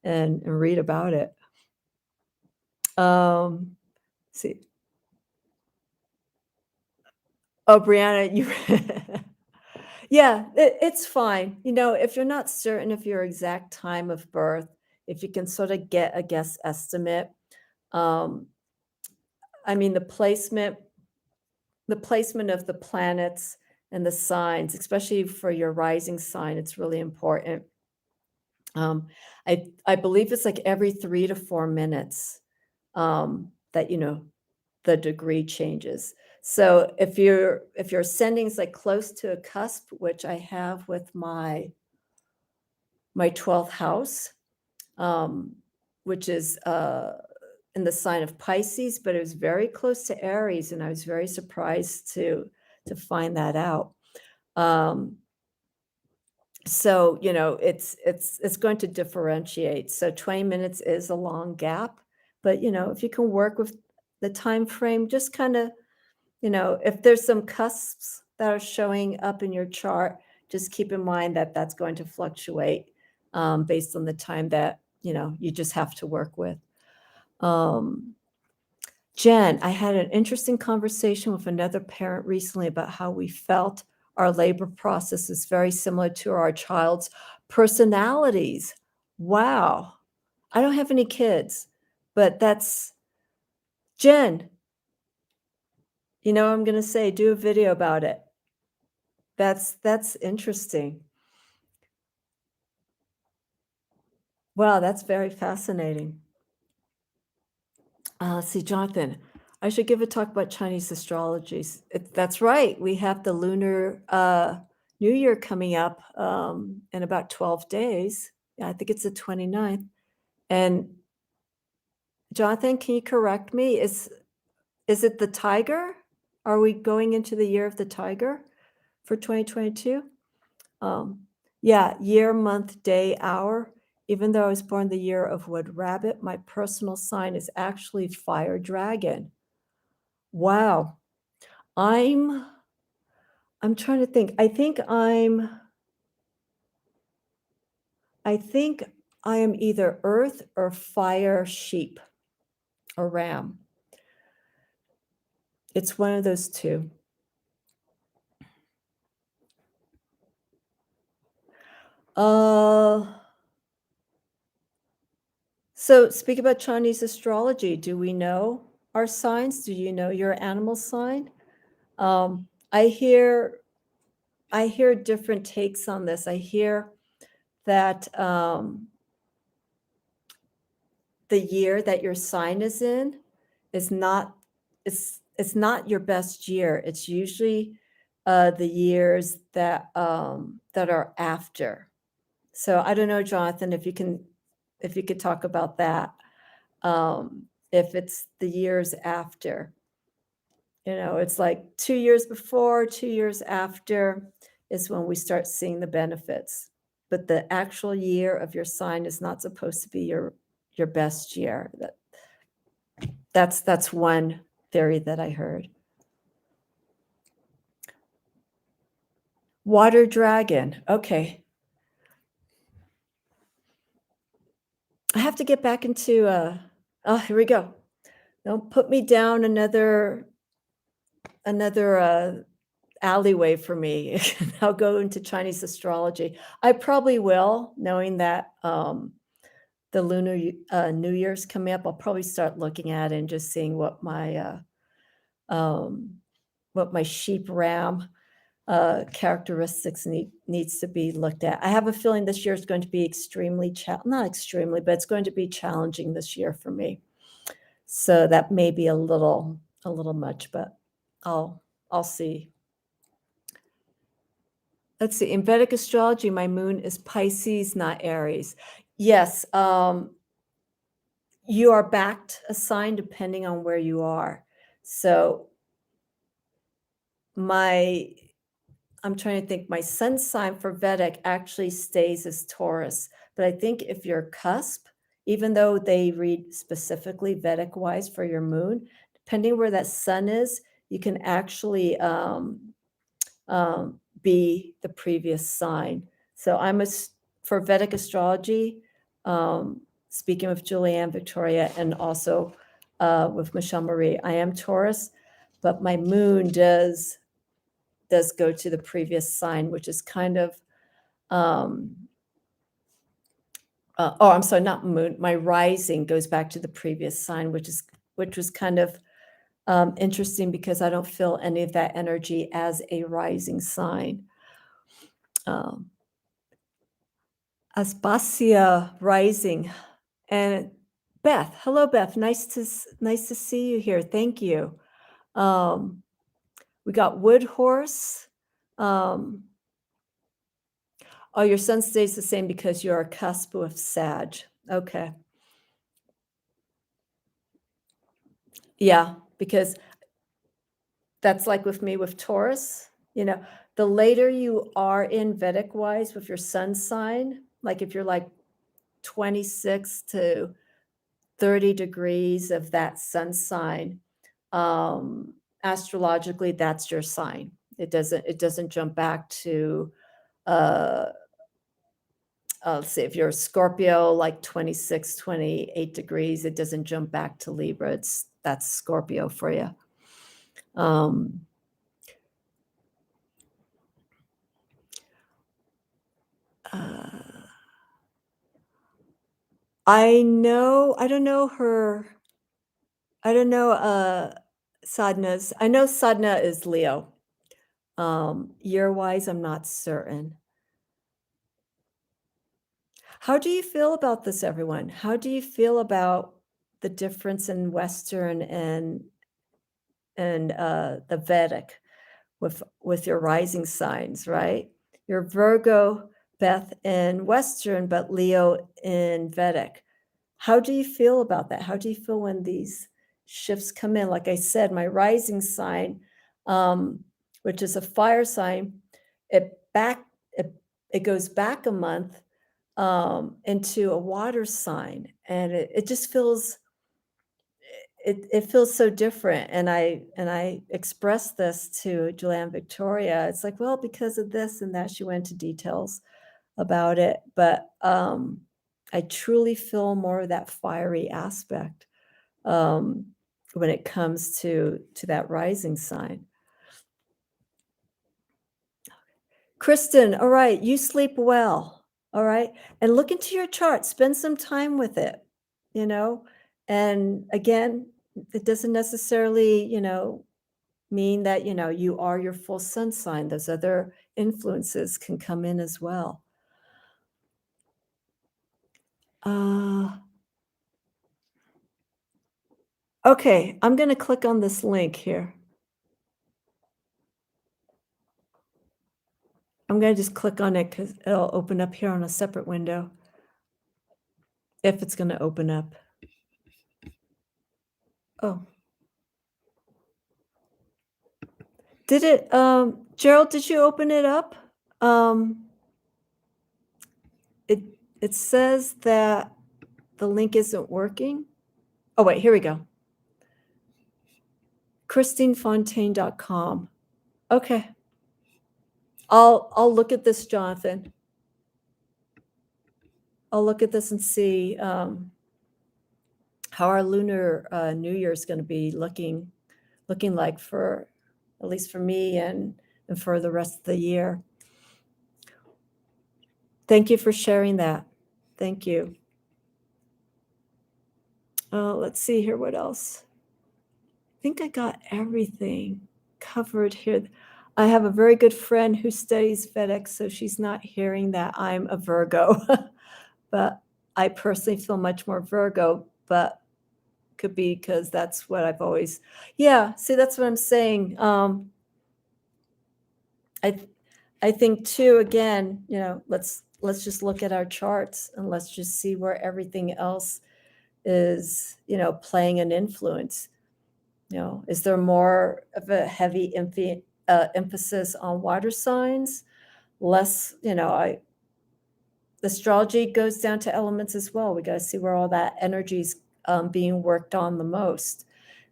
and read about it. See. Oh, Brianna, you yeah, it's fine. You know, if you're not certain of your exact time of birth, if you can sort of get a guess estimate, um, I mean, the placement of the planets and the signs, especially for your rising sign, it's really important. Um, I believe it's like every 3 to 4 minutes, that, the degree changes. So if your ascending is, like, close to a cusp, which I have with my 12th house, um, which is, in the sign of Pisces, but it was very close to Aries, and I was very surprised to find that out. Um, so, it's going to differentiate. So 20 minutes is a long gap, but, if you can work with the time frame, just kinda, if there's some cusps that are showing up in your chart, just keep in mind that that's going to fluctuate, based on the time that, you just have to work with. Um, Jen, I had an interesting conversation with another parent recently about how we felt our labor process is very similar to our child's personalities. Wow. I don't have any kids, but that's Jen, you know what I'm gonna say? Do a video about it. That's interesting. Wow, that's very fascinating. Let's see, Jonathan, I should give a talk about Chinese astrologies. That's right. We have the lunar New Year coming up in about 12 days. Yeah, I think it's the 29th. And Jonathan, can you correct me? Is it the tiger? Are we going into the year of the tiger for 2022? Um, yeah, year, month, day, hour. Even though I was born the year of wood rabbit, my personal sign is actually fire dragon. Wow. I'm I'm trying to think. I think I am either earth or fire sheep or ram. It's one of those two. Uh So speak about Chinese astrology. Do we know our signs? Do you know your animal sign? Um, I hear I hear different takes on this. I hear that the year that your sign is in is not it's not your best year. It's usually the years that are after. So I don't know, Jonathan, if you could talk about that. If it's the years after. It's like 2 years before, 2 years after is when we start seeing the benefits. But the actual year of your sign is not supposed to be your best year. That's one theory that I heard. Water dragon. Okay. I have to get back into oh, here we go. Don't put me down another alleyway for me. I'll go into Chinese astrology. I probably will, knowing that the lunar New Year's coming up. I'll probably start looking at it and just seeing um, what my sheep ram characteristics needs to be looked at. I have a feeling this year is going to be not extremely, but it's going to be challenging this year for me. So that may be a little much, but I'll see. Let's see. In Vedic astrology, my moon is Pisces, not Aries. Yes, you are backed a sign depending on where you are. So I'm trying to think, my sun sign for Vedic actually stays as Taurus. But I think if you're cusp, even though they read specifically Vedic wise for your moon, depending where that sun is, you can actually be the previous sign. So for Vedic astrology, speaking with Julianne, Victoria, and also with Michelle Marie, I am Taurus, but my moon does go to the previous sign, which is kind of I'm sorry, not moon. My rising goes back to the previous sign, which was kind of interesting because I don't feel any of that energy as a rising sign. Aspasia rising, and Beth. Hello, Beth. Nice to see you here. Thank you. We got Wood Horse. Oh, your sun stays the same because you're a cusp of Sag. Okay. Yeah, because that's like with me with Taurus. The later you are in Vedic wise with your sun sign, like if you're like 26 to 30 degrees of that sun sign, astrologically, that's your sign. It doesn't jump back to uh let's see, if you're a Scorpio, like 26, 28 degrees, it doesn't jump back to Libra. That's Scorpio for you. I don't know her. I don't know Sadhna's. I know Sadhna is Leo. Year wise, I'm not certain. How do you feel about this, everyone? How do you feel about the difference in Western and the Vedic with your rising signs, right? You're Virgo, Beth, in Western, but Leo in Vedic. How do you feel about that? How do you feel when these shifts come in? Like I said, my rising sign, which is a fire sign, it back it, it goes back a month into a water sign, and it just feels it feels so different. And I expressed this to Julianne Victoria. It's like, well, because of this and that, she went into details about it, but I truly feel more of that fiery aspect um, when it comes to that rising sign. Kristen, all right, you sleep well, all right, and look into your chart. Spend some time with it, you know. And again, it doesn't necessarily, mean that you are your full sun sign. Those other influences can come in as well. Uh, Okay, I'm gonna click on this link here. I'm gonna just click on it because 'cause it'll open up here on a separate window, if it's gonna open up. Oh, did it, Gerald, did you open it up? Um, it it says that the link isn't working. Oh, wait, here we go. ChristineFontaine.com. Okay. I'll look at this, Jonathan. I'll look at this and see, how our lunar, New Year is gonna be looking like, for at least for me and for the rest of the year. Thank you for sharing that. Thank you. Let's see here, what else? I think I got everything covered here. I have a very good friend who studies FedEx, so she's not hearing that I'm a Virgo. But I personally feel much more Virgo, but could be because that's what I've always. Yeah, see, that's what I'm saying. I I think too, again, let's just look at our charts and let's just see where everything else is, playing an influence. Is there more of a heavy emphasis on water signs? Less, astrology goes down to elements as well. We got to see where all that energy's being worked on the most,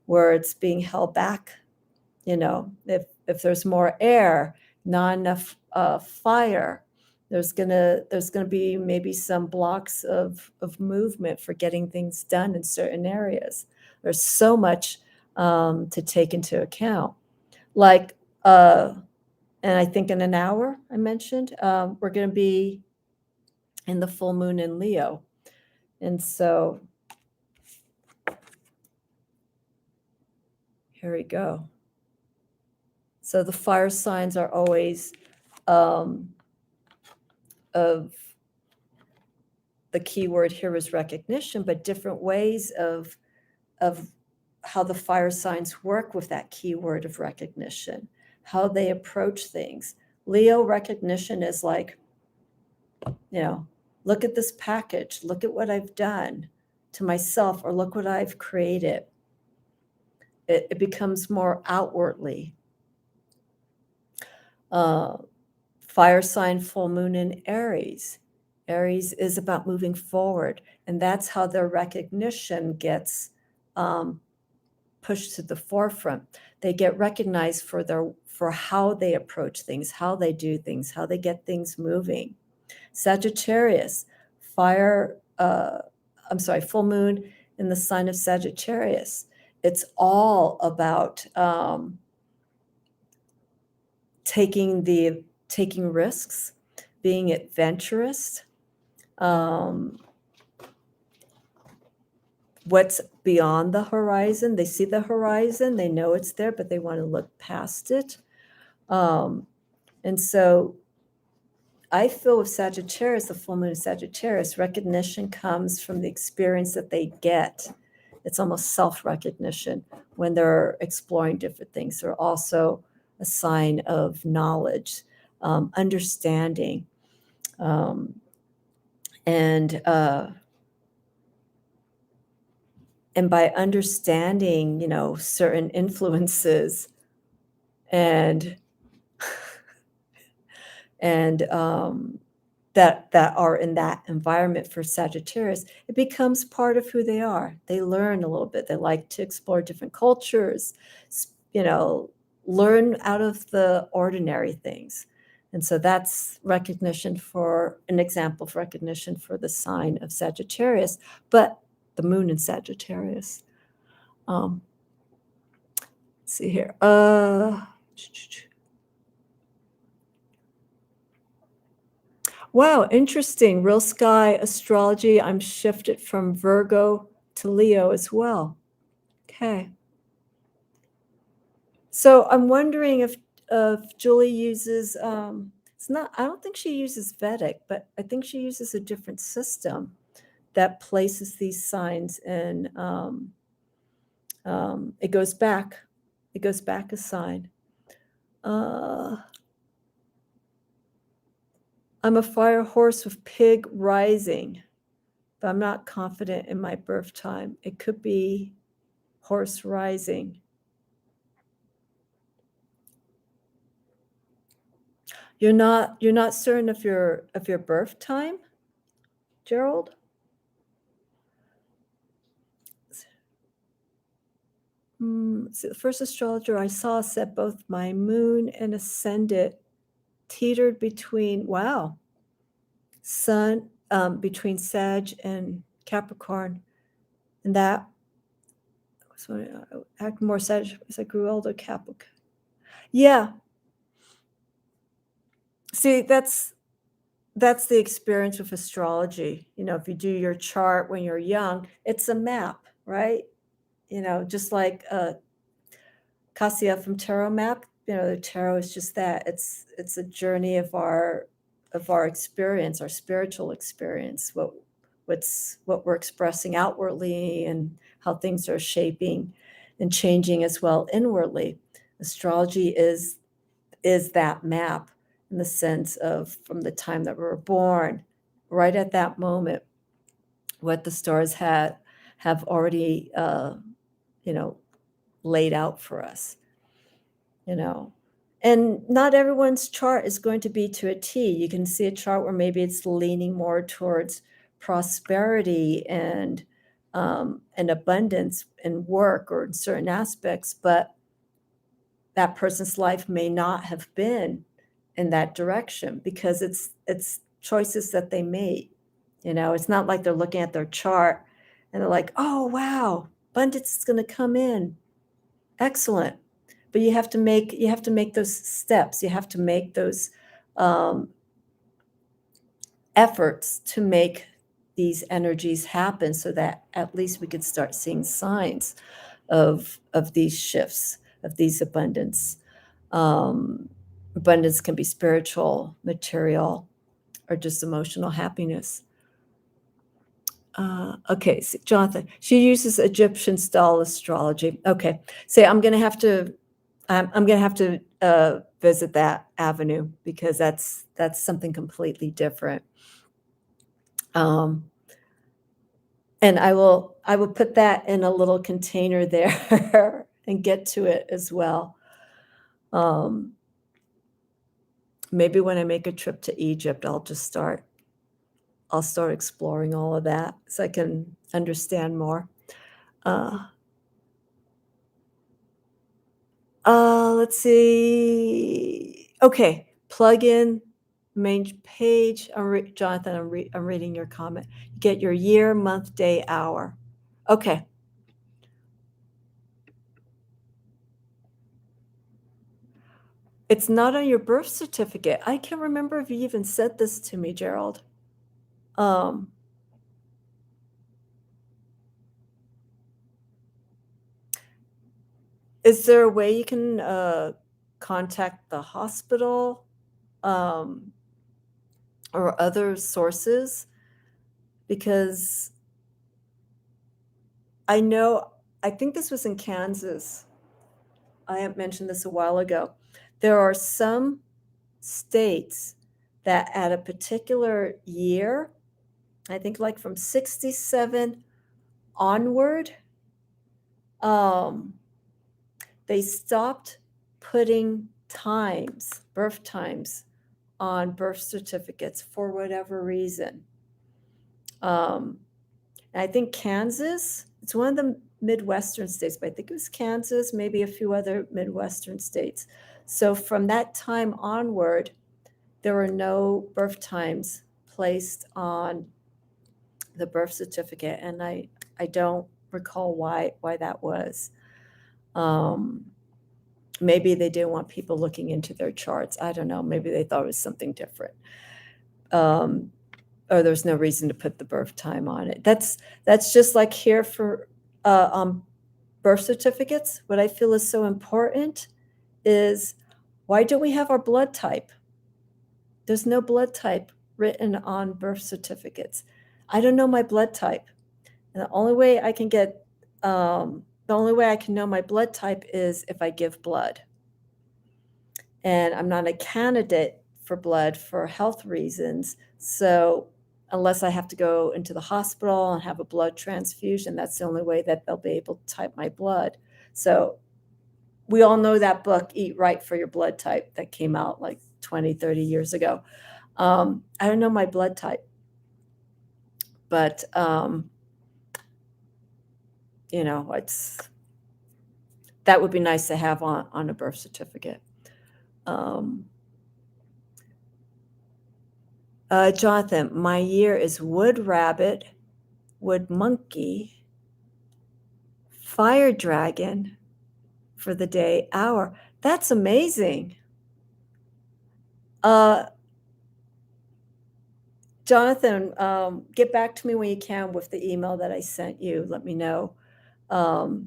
where it's being held back. If there's more air, not enough fire, there's gonna be maybe some blocks of movement for getting things done in certain areas. There's so much to take into account. Like, and I think in an hour, I mentioned, we're gonna be in the full moon in Leo. And so here we go. So the fire signs are always um, of the key word here is recognition, but different ways of how the fire signs work with that keyword of recognition, how they approach things. Leo recognition is like, look at this package, look at what I've done to myself, or look what I've created. It becomes more outwardly. Fire sign full moon in Aries. Aries is about moving forward, and that's how their recognition gets pushed to the forefront. They get recognized for how they approach things, how they do things, how they get things moving. Sagittarius, full moon in the sign of Sagittarius. It's all about taking risks, being adventurous. What's beyond the horizon? They see the horizon, they know it's there, but they want to look past it. And so I feel with Sagittarius, the full moon of Sagittarius, recognition comes from the experience that they get. It's almost self-recognition when they're exploring different things. They're also a sign of knowledge, understanding. And And by understanding, certain influences and and that are in that environment for Sagittarius, it becomes part of who they are. They learn a little bit. They like to explore different cultures, learn out of the ordinary things. And so that's an example of recognition for the sign of Sagittarius, but the moon in Sagittarius. Let's see here. Wow, interesting. Real sky astrology. I'm shifted from Virgo to Leo as well. Okay. So I'm wondering if Julie uses I don't think she uses Vedic, but I think she uses a different system that places these signs in it goes back a sign. I'm a fire horse with pig rising, but I'm not confident in my birth time. It could be horse rising. You're not certain of your birth time, Gerald? So the first astrologer I saw said both my moon and ascendant teetered between sun between Sag and Capricorn, and that was when I act more Sag as I grew older. Capricorn. Yeah. See, that's the experience with astrology. If you do your chart when you're young, it's a map, right? Just like Cassia from Tarot map. The tarot is just that. It's a journey of our experience, our spiritual experience, what we're expressing outwardly and how things are shaping and changing as well inwardly. Astrology is that map in the sense of from the time that we were born, right at that moment, what the stars have already laid out for us. And not everyone's chart is going to be to a T. You can see a chart where maybe it's leaning more towards prosperity and abundance in work or in certain aspects, but that person's life may not have been in that direction because it's choices that they made. It's not like they're looking at their chart and they're like, oh wow, abundance is going to come in. Excellent. But you have to make those steps. You have to make those efforts to make these energies happen so that at least we could start seeing signs of these shifts, of these abundance. Abundance can be spiritual, material, or just emotional happiness. Okay, so Jonathan, she uses Egyptian style astrology. Okay, so I'm going to have to visit that avenue because that's something completely different. And I will put that in a little container there and get to it as well. Maybe when I make a trip to Egypt, I'll start exploring all of that so I can understand more. Let's see. Okay, plug in main page. Jonathan, I'm reading your comment. Get your year, month, day, hour. Okay. It's not on your birth certificate. I can't remember if you even said this to me, Gerald. Is there a way you can contact the hospital or other sources? Because I think this was in Kansas. I have mentioned this a while ago. There are some states that at a particular year, I think like from 67 onward, They stopped putting birth times, on birth certificates for whatever reason. And I think Kansas, it's one of the Midwestern states, but I think it was Kansas, maybe a few other Midwestern states. So from that time onward, there were no birth times placed on the birth certificate, and I don't recall why that was. Maybe they didn't want people looking into their charts. I don't know. Maybe they thought it was something different. Or there's no reason to put the birth time on it. That's just like here for birth certificates. What I feel is so important is, why don't we have our blood type? There's no blood type written on birth certificates. I don't know my blood type. And the only way I can know my blood type is if I give blood. And I'm not a candidate for blood for health reasons. So unless I have to go into the hospital and have a blood transfusion, that's the only way that they'll be able to type my blood. So we all know that book, Eat Right for Your Blood Type, that came out like 20, 30 years ago. I don't know my blood type, but that would be nice to have on a birth certificate. Jonathan, my year is wood rabbit, wood monkey, fire dragon for the day, hour. That's amazing. Jonathan, get back to me when you can with the email that I sent you. Let me know how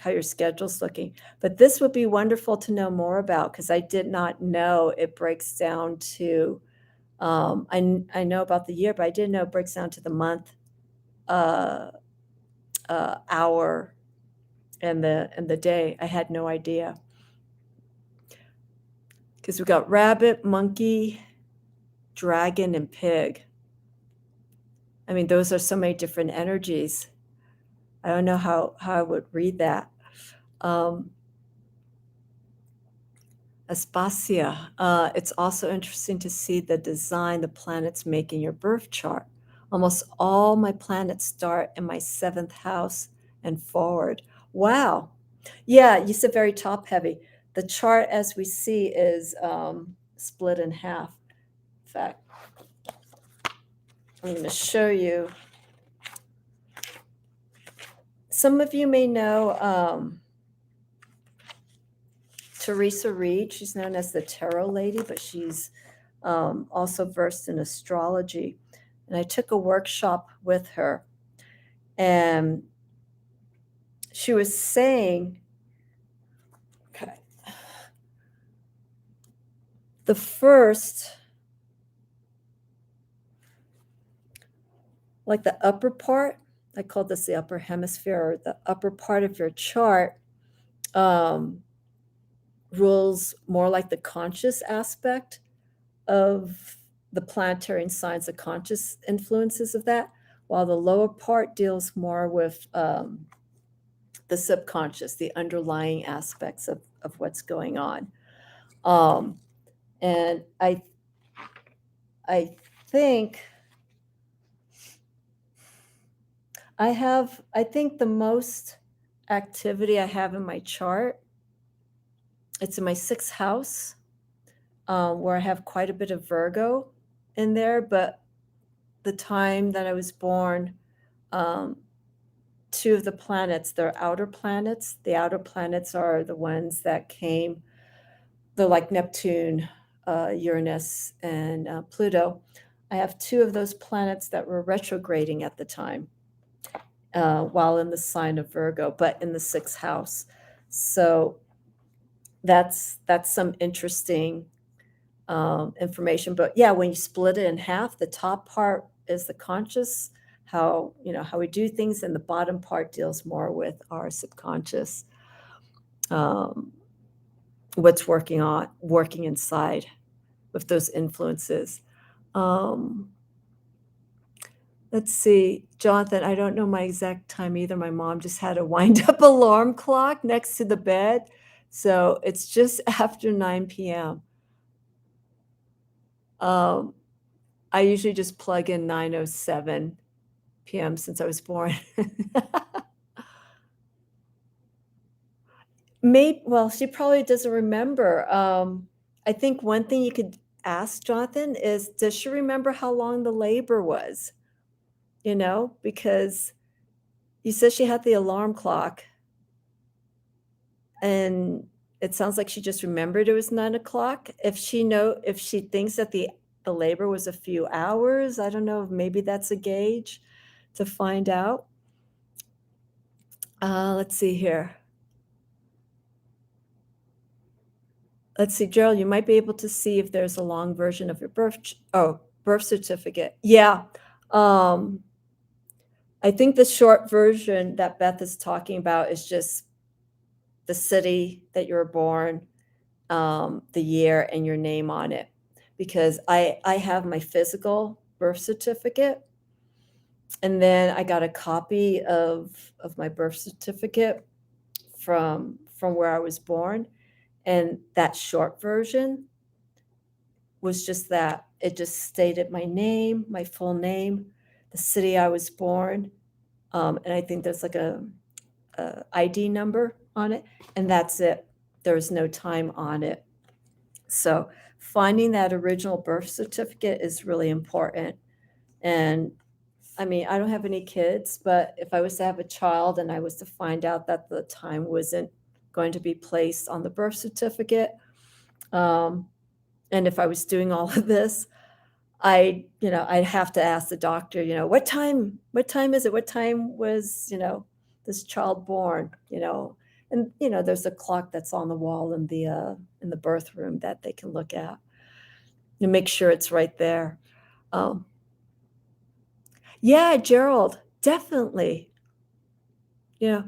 your schedule's looking. But this would be wonderful to know more about, because I did not know it breaks down to, I know about the year, but I didn't know it breaks down to the month, hour, and the day. I had no idea. Because we got rabbit, monkey, dragon, and pig. I mean, those are so many different energies. I don't know how I would read that. Aspasia. It's also interesting to see the design the planets make in your birth chart. Almost all my planets start in my 7th house and forward. Wow. Yeah, you said very top heavy. The chart as we see is split in half. In fact, I'm going to show you. Some of you may know Teresa Reed. She's known as the Tarot Lady, but she's also versed in astrology. And I took a workshop with her, and she was saying, okay, the first, like the upper part, I call this the upper hemisphere, or the upper part of your chart, rules more like the conscious aspect of the planetary and signs, the conscious influences of that, while the lower part deals more with the subconscious, the underlying aspects of what's going on. And I think I think the most activity I have in my chart, it's in my 6th house, where I have quite a bit of Virgo in there, but the time that I was born, 2 of the planets, they're outer planets. The outer planets are the ones that came, they're like Neptune, Uranus, and Pluto. I have 2 of those planets that were retrograding at the time, while in the sign of Virgo, but in the 6th house. So that's some interesting information. But yeah, when you split it in half, the top part is the conscious, how we do things, and the bottom part deals more with our subconscious, what's working inside with those influences. Let's see, Jonathan, I don't know my exact time either. My mom just had a wind-up alarm clock next to the bed, so it's just after 9 p.m. Um, I usually just plug in 9:07 p.m. since I was born. Well, she probably doesn't remember. I think one thing you could ask Jonathan is, does she remember how long the labor was? Because you said she had the alarm clock, and it sounds like she just remembered it was 9 o'clock. If she thinks that the labor was a few hours, I don't know, maybe that's a gauge to find out. Let's see here. Let's see, Gerald, you might be able to see if there's a long version of your birth certificate. Yeah. Um, I think the short version that Beth is talking about is just the city that you were born, the year, and your name on it. Because I have my physical birth certificate, and then I got a copy of my birth certificate from where I was born, and that short version was just that. It just stated my name, my full name, the city I was born, and I think there's like a ID number on it, and that's it. There's no time on it. So finding that original birth certificate is really important. And I mean, I don't have any kids, but if I was to have a child and I was to find out that the time wasn't going to be placed on the birth certificate, um, and if I was doing all of this, I'd have to ask the doctor, what time is it? What time was, this child born, and, there's a clock that's on the wall in the birth room that they can look at and make sure it's right there. Um, yeah, Gerald, definitely. I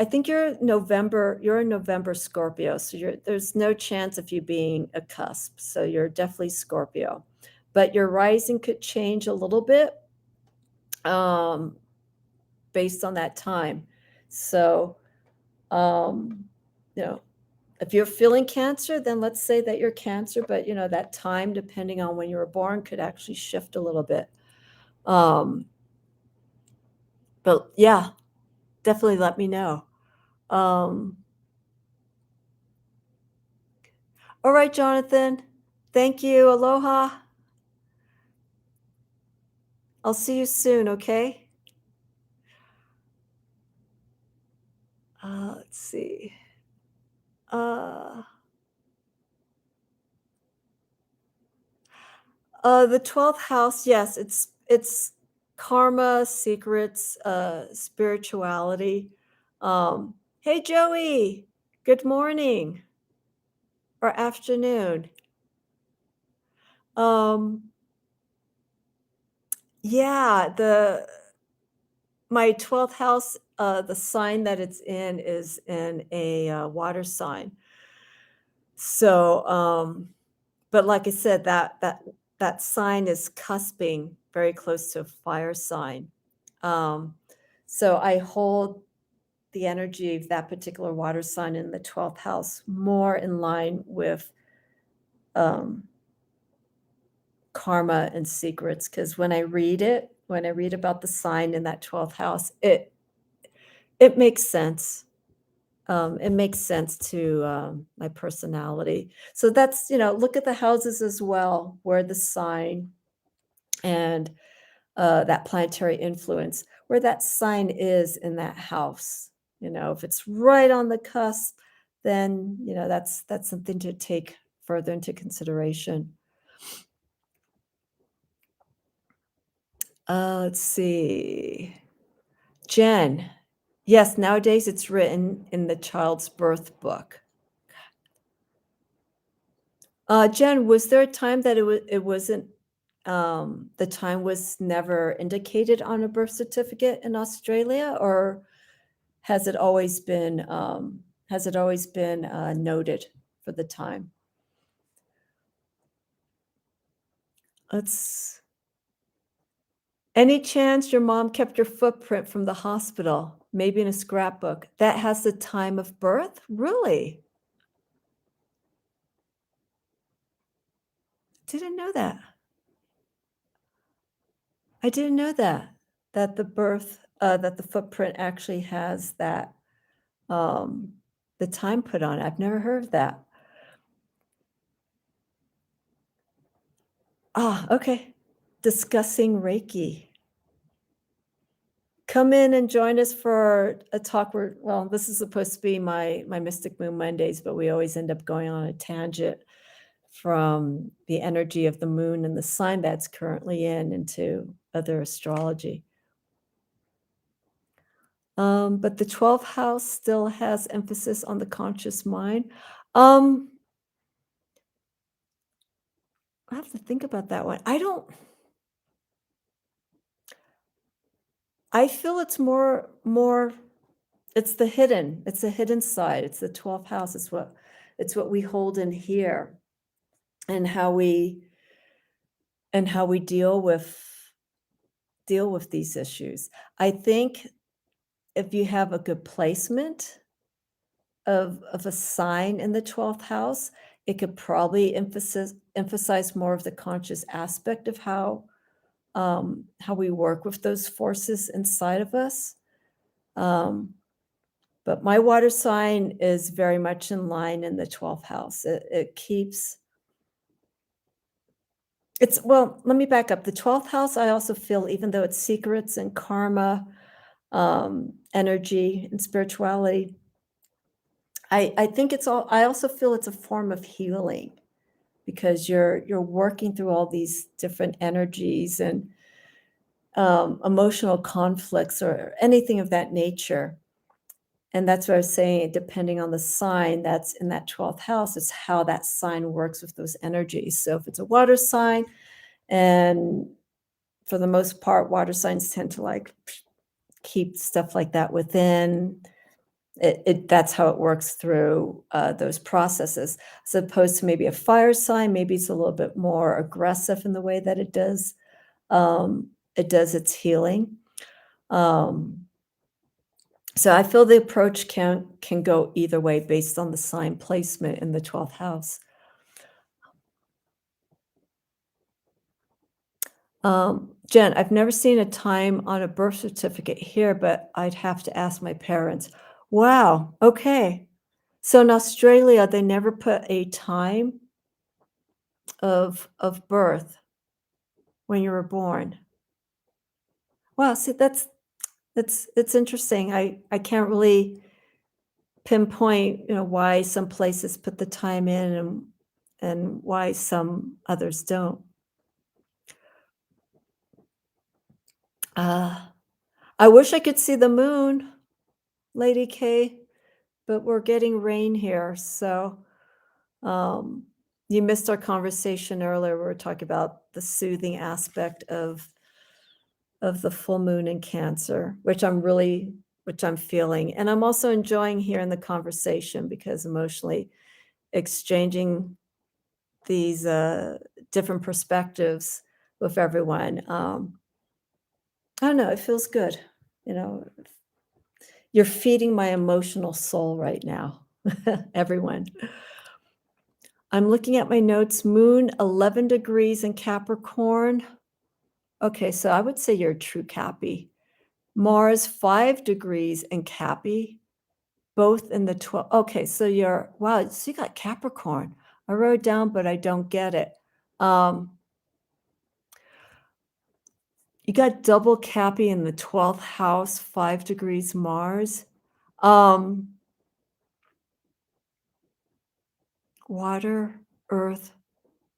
think you're a November Scorpio, so there's no chance of you being a cusp. So you're definitely Scorpio, but your rising could change a little bit, um, based on that time. So, um, you know, if you're feeling Cancer, then let's say that you're Cancer, but that time, depending on when you were born, could actually shift a little bit. Um, but yeah, definitely let me know. Um, all right, Jonathan. Thank you. Aloha. I'll see you soon, okay? Let's see. Uh, the 12th house, yes, it's karma, secrets, spirituality. Hey, Joey. Good morning or afternoon. Um, yeah, the my 12th house, the sign that it's in is in a water sign. So, but like I said, that sign is cusping very close to a fire sign. Um, so I hold the energy of that particular water sign in the 12th house more in line with um, karma and secrets. Because when I read about the sign in that 12th house, it makes sense. It makes sense to my personality. So that's, look at the houses as well, where the sign and that planetary influence, where that sign is in that house. If it's right on the cusp, then that's something to take further into consideration. Let's see. Jen. Yes, nowadays it's written in the child's birth book. Jen, was there a time that it wasn't, the time was never indicated on a birth certificate in Australia, or has it always been, noted for the time? Let's Any chance your mom kept your footprint from the hospital, maybe in a scrapbook, that has the time of birth? Really? Didn't know that. I didn't know that, that the footprint actually has that, um, the time put on it. I've never heard of that. Ah, okay. Discussing Reiki. Come in and join us for a talk where well, this is supposed to be my Mystic Moon Mondays, but we always end up going on a tangent from the energy of the moon and the sign that's currently in into other astrology. But the 12th house still has emphasis on the conscious mind. Um, I have to think about that one. I feel it's more it's the hidden side. It's the 12th house. It's what we hold in here and how we deal with these issues. I think if you have a good placement of a sign in the 12th house, it could probably emphasize more of the conscious aspect of how we work with those forces inside of us. Um, but my water sign is very much in line in the 12th house. It keeps it's well, let me back up. The 12th house, I also feel, even though it's secrets and karma, energy and spirituality, I think I also feel it's a form of healing because you're working through all these different energies and emotional conflicts or anything of that nature. And that's what I was saying, depending on the sign that's in that 12th house, it's how that sign works with those energies. So if it's a water sign, and for the most part, water signs tend to like keep stuff like that within. That's how it works through those processes, as opposed to maybe a fire sign. Maybe it's a little bit more aggressive in the way that it does its healing. Um, so I feel the approach can go either way based on the sign placement in the 12th house. Jen, I've never seen a time on a birth certificate here, but I'd have to ask my parents. Wow. Okay. So in Australia, they never put a time of birth when you were born. Wow. See, it's interesting. I can't really pinpoint, why some places put the time in and why some others don't. Uh, I wish I could see the moon, Lady K, but we're getting rain here. So um, you missed our conversation earlier. We were talking about the soothing aspect of the full moon in Cancer, which I'm feeling. And I'm also enjoying hearing the conversation because emotionally exchanging these different perspectives with everyone. I don't know, it feels good. You know, you're feeding my emotional soul right now, everyone. I'm looking at my notes. Moon 11 degrees in Capricorn. Okay, so I would say you're a true Cappy. Mars 5 degrees in Cappy, both in the 12. Okay, so wow, so you got Capricorn. I wrote down, but I don't get it. You got double Cappy in the 12th house, 5 degrees Mars. Um, Water, earth,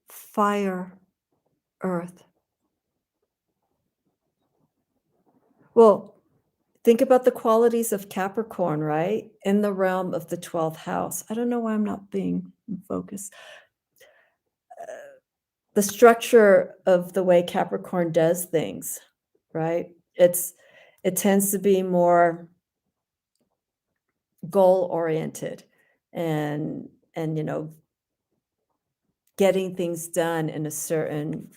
fire, earth. Well, think about the qualities of Capricorn, right? In the realm of the 12th house. I don't know why I'm not being focused. The structure of the way Capricorn does things, right? It tends to be more goal oriented and getting things done in a certain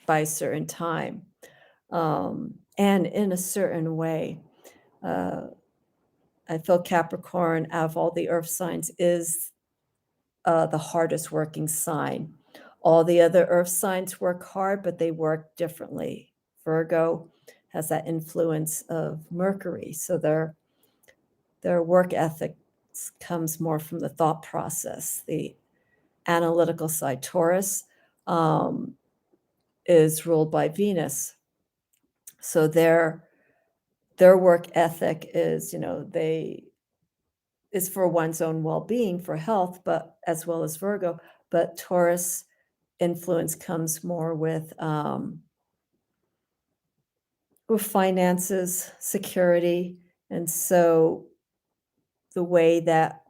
by a certain time. And in a certain way, uh, I feel Capricorn, out of all the earth signs, is the hardest working sign. All the other earth signs work hard, but they work differently. Virgo has that influence of Mercury, so their work ethic comes more from the thought process, the analytical side. Taurus um, is ruled by Venus, so their work ethic is, they is for one's own well-being, for health, but as well as Virgo. But Taurus influence comes more with finances, security, and so the way that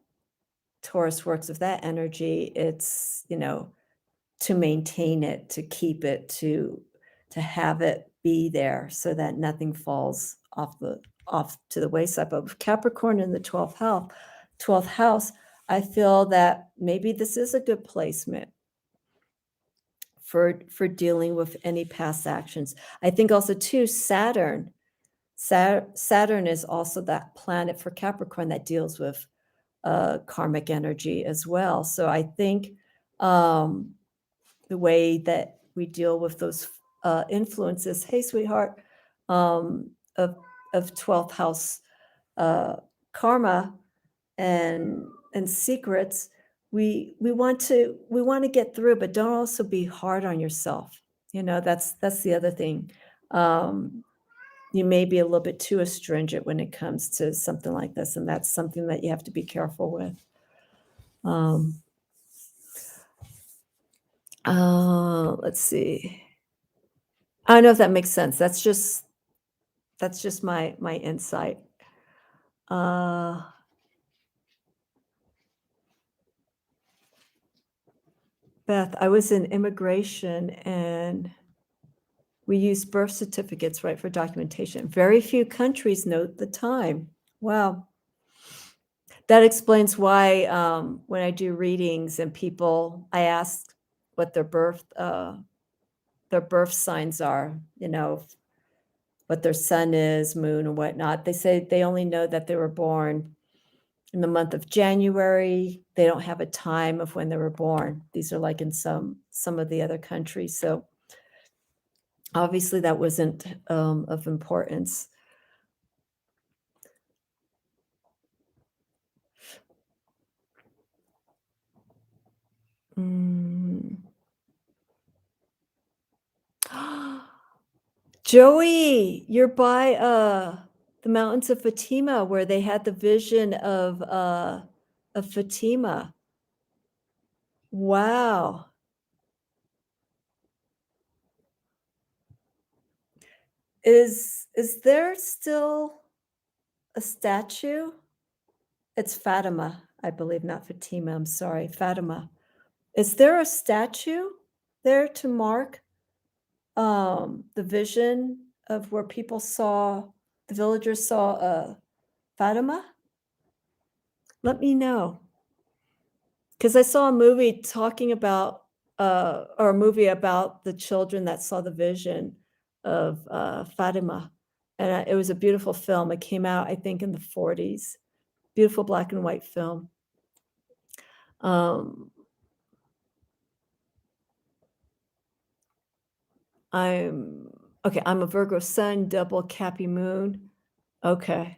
Taurus works with that energy, it's, to maintain it, to keep it, to have it be there so that nothing falls off to the wayside. But with Capricorn in the 12th house, I feel that maybe this is a good placement for dealing with any past actions. I think also too Saturn is also that planet for Capricorn that deals with karmic energy as well. So I think um, the way that we deal with those influences, hey, sweetheart, um, of 12th house uh, karma and secrets, we want to get through, but don't also be hard on yourself. That's the other thing. Um, you may be a little bit too astringent when it comes to something like this, and that's something that you have to be careful with. Um, let's see. I don't know if that makes sense. That's just my insight. Uh, Beth, I was in immigration and we use birth certificates, right, for documentation. Very few countries note the time. Wow. That explains why when I do readings and I ask what their birth signs are, what their sun is, moon, and whatnot. They say they only know that they were born in the month of January. They don't have a time of when they were born. These are like in some of the other countries. So obviously that wasn't of importance. Mm. Joey, you're by the mountains of Fatima where they had the vision of Fatima. Wow. Is there still a statue? It's Fatima, I believe, not Fatima. I'm sorry, Fatima. Is there a statue there to mark the vision of where the villagers saw Fatima? Let me know. Because I saw a movie talking about, or a movie about the children that saw the vision of Fatima. And it was a beautiful film. It came out, I think, in the 40s. Beautiful black and white film. Um, I'm okay. I'm a Virgo sun, double Cappy moon. Okay.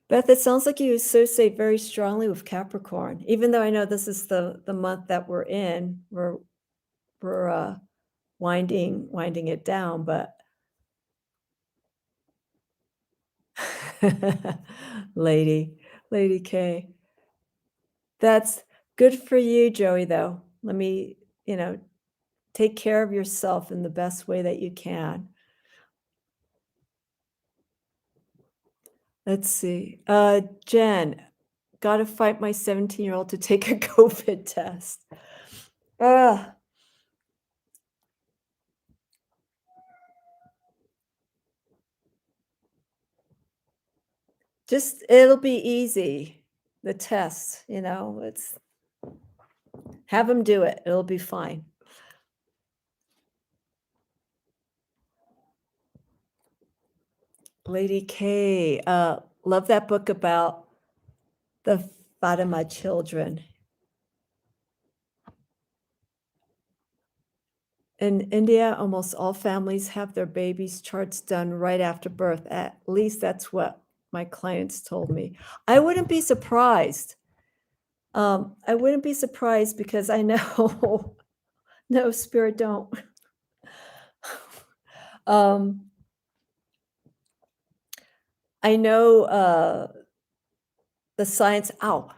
Beth, it sounds like you associate very strongly with Capricorn, even though I know this is the month that we're in. We're winding it down, but lady, Lady K. That's good for you, Joey, though. Let me, take care of yourself in the best way that you can. Let's see. Jen, gotta fight my 17-year-old to take a COVID test. Ugh. It'll be easy. The test, it's have them do it. It'll be fine. Lady K, love that book about the Fatima children. In India, almost all families have their babies' charts done right after birth. At least that's what my clients told me. I wouldn't be surprised. I wouldn't be surprised because I know no, spirit don't. Um, I know, the science ow,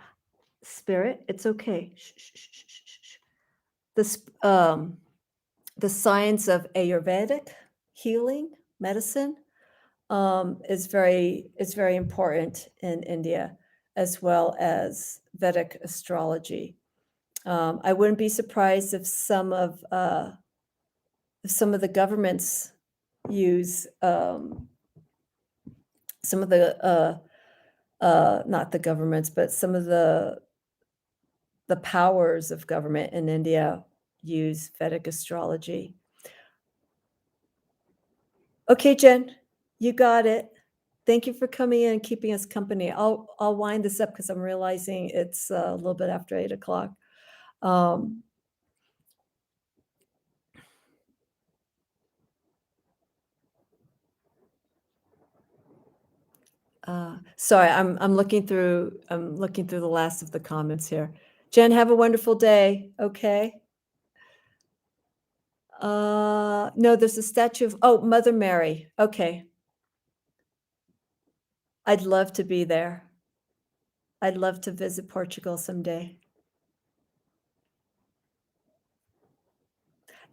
spirit, it's okay. Shh, shh, shh, shh, shh, shh, shh. The science of Ayurvedic healing medicine, is very important in India, as well as Vedic astrology. I wouldn't be surprised if some of the governments use, some of the, not the governments, but some of the powers of government in India use Vedic astrology. Okay, Jen, you got it. Thank you for coming in and keeping us company. I'll wind this up because I'm realizing it's a little bit after 8 o'clock. Um, sorry, I'm looking through the last of the comments here. Jen, have a wonderful day. Okay. No, there's a statue of Mother Mary. Okay. I'd love to be there. I'd love to visit Portugal someday.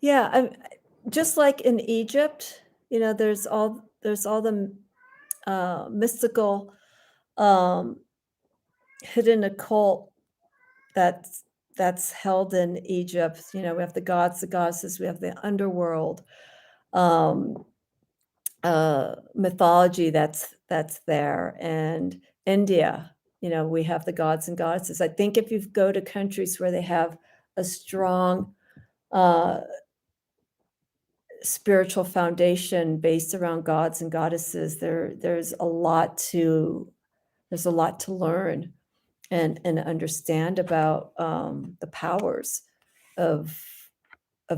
Yeah, just like in Egypt, there's all the mystical, um, hidden occult that's that's held in Egypt. We have the gods, the goddesses, we have the underworld, um, mythology that's there, and India. We have the gods and goddesses. I think if you go to countries where they have a strong uh, spiritual foundation based around gods and goddesses, there's a lot to learn and understand about the powers of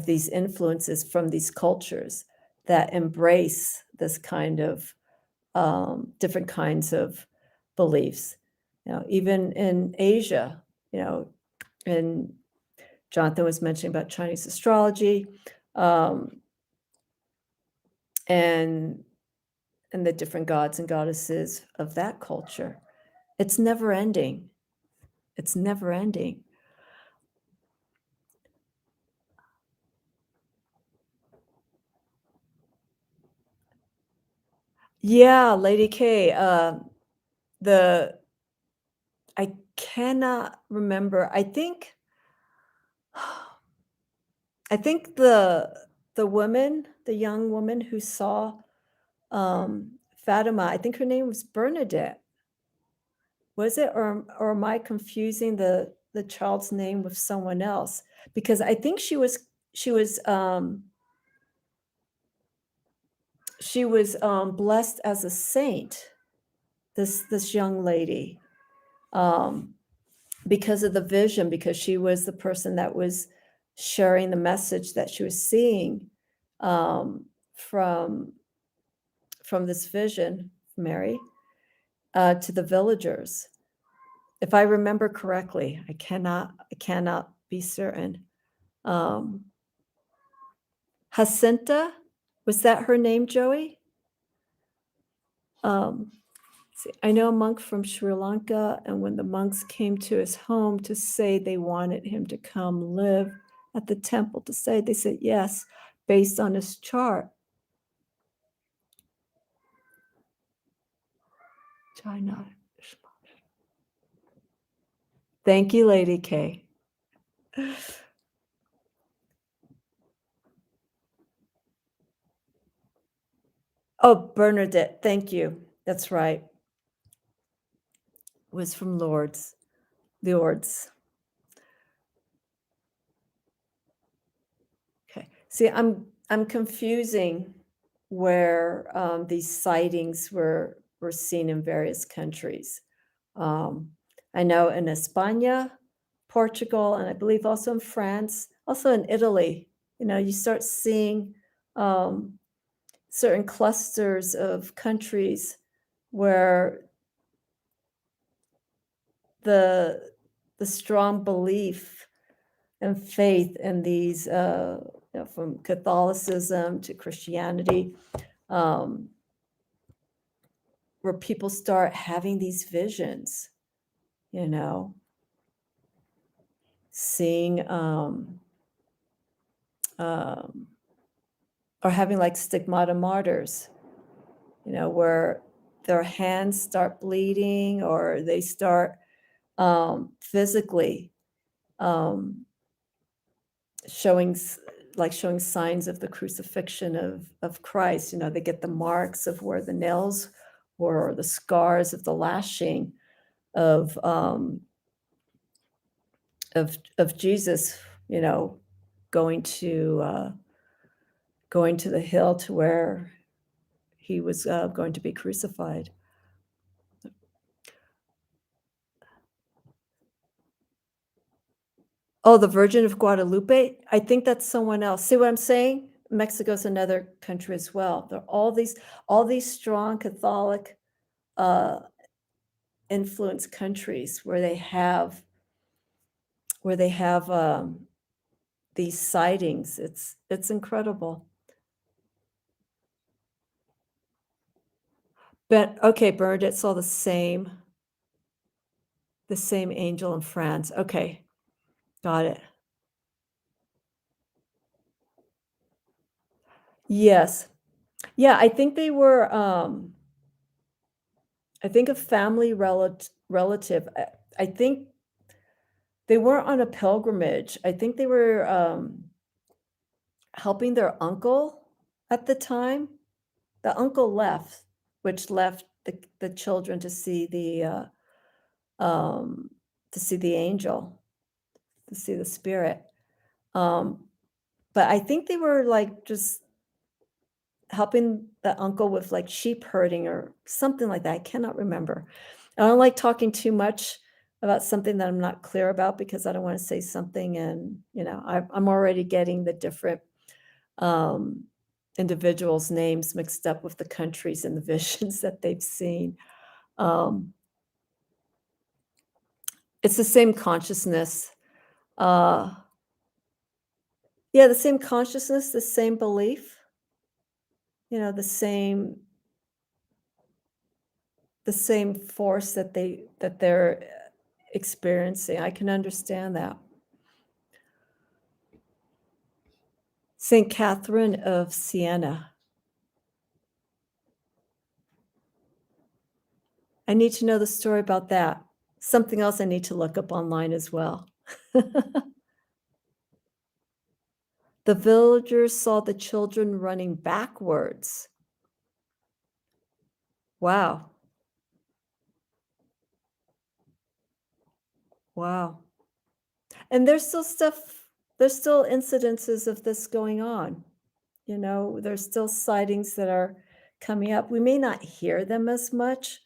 these influences from these cultures that embrace this kind of different kinds of beliefs. Even in Asia, and Jonathan was mentioning about Chinese astrology, um, and the different gods and goddesses of that culture. It's never ending. It's never ending. Yeah, Lady K, the I cannot remember. I think the young woman who saw, Fatima, I think her name was Bernadette. Was it? Or am I confusing the child's name with someone else? Because I think she was, blessed as a saint, this young lady, um, because of the vision, because she was the person that was sharing the message that she was seeing, from this vision, Mary, to the villagers. If I remember correctly, I cannot be certain. Um, Jacinta, was that her name, Joey? Um, see, I know a monk from Sri Lanka, and when the monks came to his home to say they wanted him to come live at the temple to say, they said yes, based on his chart. China. Thank you, Lady K. Oh, Bernadette, thank you. That's right. Was from Lourdes, the Ords. Okay. See, I'm confusing where these sightings were seen in various countries. Um, I know in España, Portugal, and I believe also in France, also in Italy. You start seeing um, certain clusters of countries where the the strong belief and faith in these, from Catholicism to Christianity, um, where people start having these visions, you know, seeing, um, or having like stigmata martyrs, where their hands start bleeding or they start physically um, showing showing signs of the crucifixion of Christ. They get the marks of where the nails were, or the scars of the lashing of of Jesus, going to uh, going to the hill to where he was going to be crucified. Oh, the Virgin of Guadalupe? I think that's someone else. See what I'm saying? Mexico's another country as well. There are all these strong Catholic uh, influenced countries where they have these sightings. It's incredible. But okay, Bernadette saw the same angel in France. Okay, got it. Yes. Yeah, I think a family relative. I think they weren't on a pilgrimage. I think they were helping their uncle at the time. The uncle left, which left the children um, to see the angel, to see the spirit. Um, but I think they were like just helping the uncle with like sheep herding or something like that. I cannot remember. I don't like talking too much about something that I'm not clear about because I don't want to say something and I'm already getting the different um, individuals' names mixed up with the countries and the visions that they've seen. Um, it's the same consciousness. Uh, yeah, the same consciousness, the same belief, the same force that they're experiencing. I can understand that. Saint Catherine of Siena. I need to know the story about that. Something else I need to look up online as well. The villagers saw the children running backwards. Wow. Wow. And there's still incidences of this going on. There's still sightings that are coming up. We may not hear them as much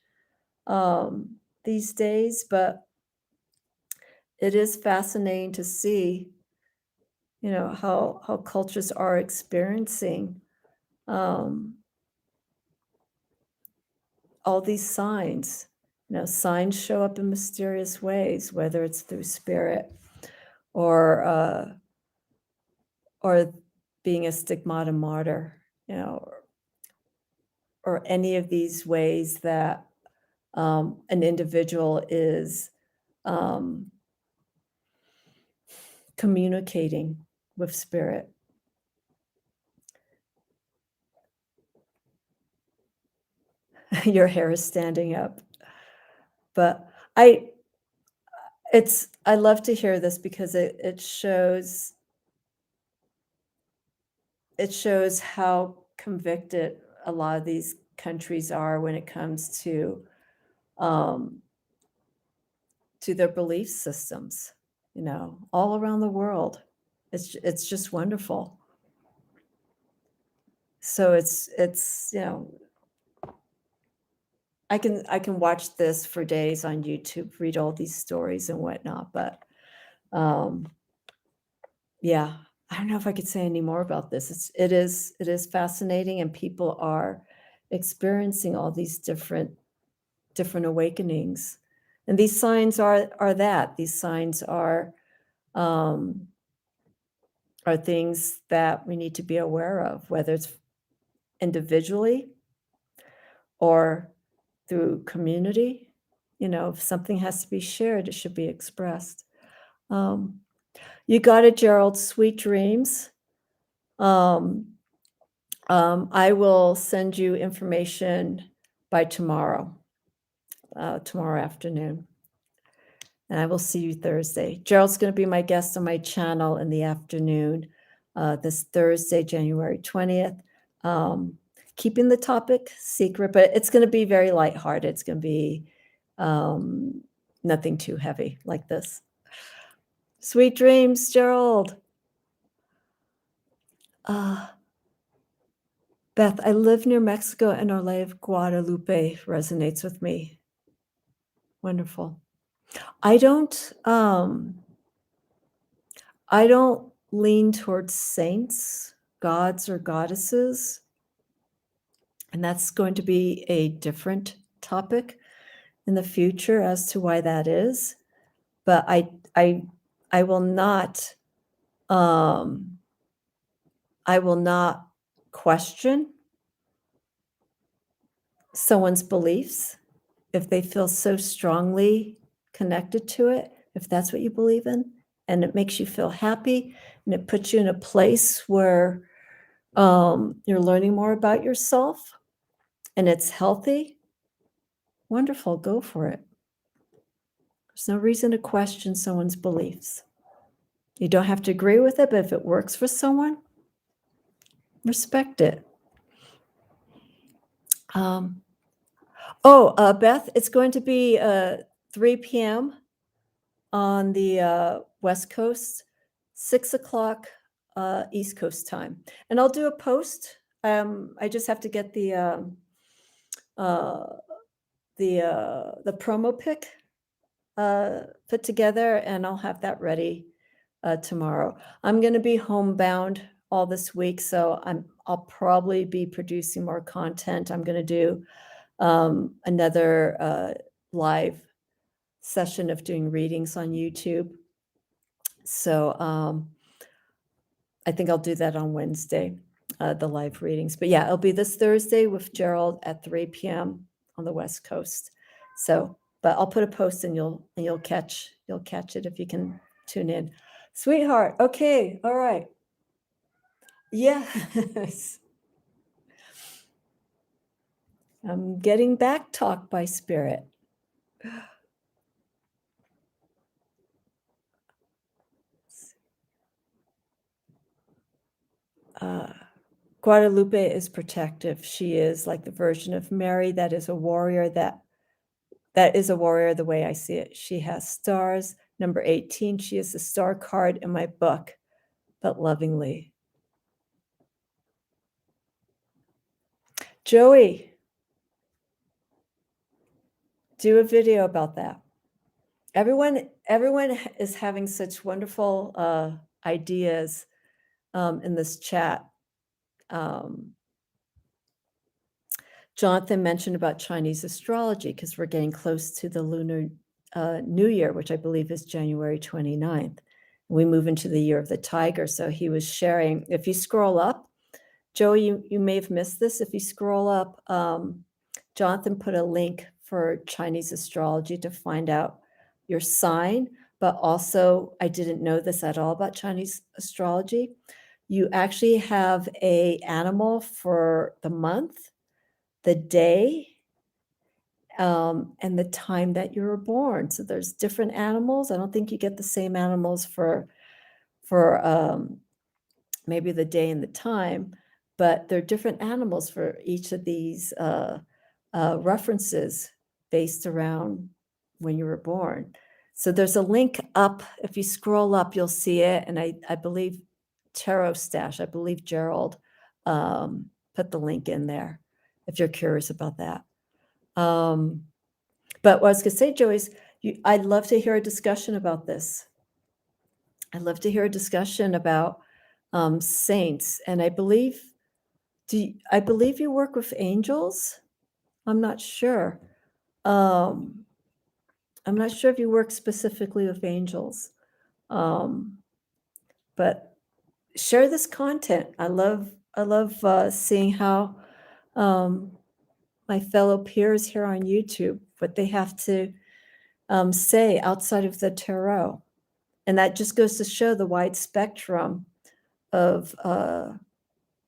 these days, but it is fascinating to see, how cultures are experiencing um, all these signs. Signs show up in mysterious ways, whether it's through spirit or or being a stigmata martyr, or any of these ways that an individual is um, communicating with spirit. Your hair is standing up. But I I love to hear this because it shows how convicted a lot of these countries are when it comes um, to their belief systems, all around the world. It's just wonderful. So it's I can watch this for days on YouTube, read all these stories and whatnot, but um, yeah, I don't know if I could say any more about this. It is fascinating, and people are experiencing all these different awakenings, and these signs are that these signs um, are things that we need to be aware of, whether it's individually or through community. If something has to be shared, it should be expressed. Um, you got it, Gerald. Sweet dreams. Um, I will send you information by tomorrow afternoon, and I will see you Thursday. Gerald's going to be my guest on my channel in the afternoon, this Thursday, January 20th. Keeping the topic secret, but it's going to be very lighthearted. It's going to be nothing too heavy like this. Sweet dreams, Gerald. Beth, I live near Mexico, and Our Lady of Guadalupe resonates with me. Wonderful. I don't lean towards saints, gods, or goddesses, and that's going to be a different topic in the future as to why that is. But I will not question someone's beliefs if they feel so strongly connected to it, if that's what you believe in, and it makes you feel happy, and it puts you in a place where you're learning more about yourself, and it's healthy. Wonderful, go for it. There's no reason to question someone's beliefs. You don't have to agree with it, but if it works for someone, respect it. Beth, it's going to be 3 p.m. on the West Coast, 6 o'clock East Coast time. And I'll do a post. I just have to get the promo pic put together, and I'll have that ready tomorrow. I'm going to be homebound all this week, so I'll probably be producing more content. I'm going to do another live session of doing readings on YouTube. So I think I'll do that on Wednesday, the live readings. But yeah, it'll be this Thursday with Gerald at 3 p.m. on the West Coast. So, but I'll put a post, and you'll catch it if you can tune in. Sweetheart. Okay. All right. Yes. I'm getting back talked by spirit. Guadalupe is protective. She is like the version of Mary that is a warrior, that is a warrior the way I see it. She has stars. Number 18, she is the star card in my book, but lovingly. Joey, do a video about that. Everyone is having such wonderful ideas in this chat. Jonathan mentioned about Chinese astrology because we're getting close to the lunar New Year, which I believe is January 29th. We move into the year of the tiger. So he was sharing, if you scroll up, Joey, you may have missed this. If you scroll up, Jonathan put a link for Chinese astrology to find out your sign, but also I didn't know this at all about Chinese astrology. You actually have an animal for the month, the day, and the time that you were born. So there's different animals. I don't think you get the same animals for maybe the day and the time, but there are different animals for each of these references based around when you were born. So there's a link up. If you scroll up, you'll see it. And I believe Tarot Stash, I believe Gerald put the link in there if you're curious about that. But what I was going to say, Joey, is I'd love to hear a discussion about this. I'd love to hear a discussion about saints, and I believe you work with angels? I'm not sure. I'm not sure if you work specifically with angels, but share this content. I love seeing how my fellow peers here on YouTube, what they have to say outside of the tarot. And that just goes to show the wide spectrum of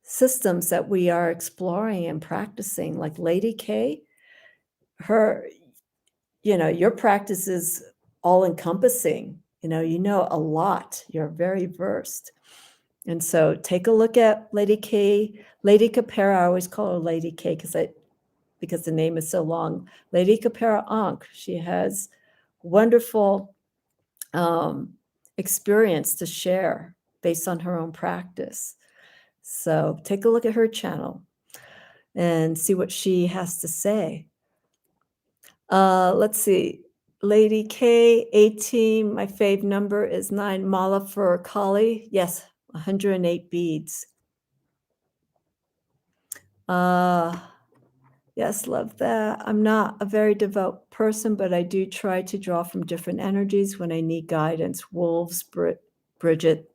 systems that we are exploring and practicing. Like Lady K, her, your practice is all encompassing. You know a lot. You're very versed. And so take a look at Lady K, Lady Capera. I always call her Lady K because the name is so long. Lady Capera Ankh. She has wonderful experience to share based on her own practice. So take a look at her channel and see what she has to say. Let's see. Lady K, 18. My fave number is 9. Mala for Kali. Yes, 108 beads. Yes, love that. I'm not a very devout person, but I do try to draw from different energies when I need guidance. Wolves, Bridget,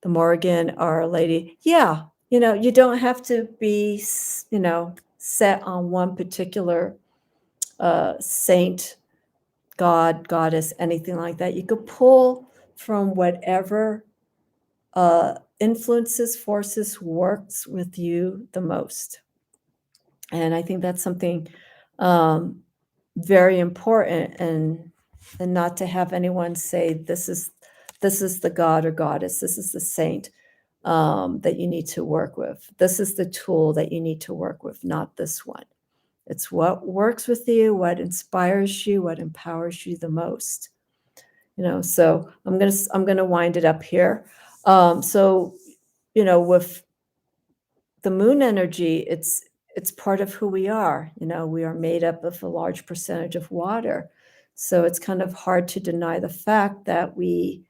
the Morgan, Our Lady. Yeah, you don't have to be, set on one particular saint, god, goddess, anything like that. You could pull from whatever influences, forces, works with you the most. And I think that's something very important, and not to have anyone say this is the god or goddess, this is the saint that you need to work with. This is the tool that you need to work with, not this one. It's what works with you, what inspires you, what empowers you the most. So I'm gonna wind it up here. So with the moon energy, it's part of who we are. We are made up of a large percentage of water. So it's kind of hard to deny the fact that we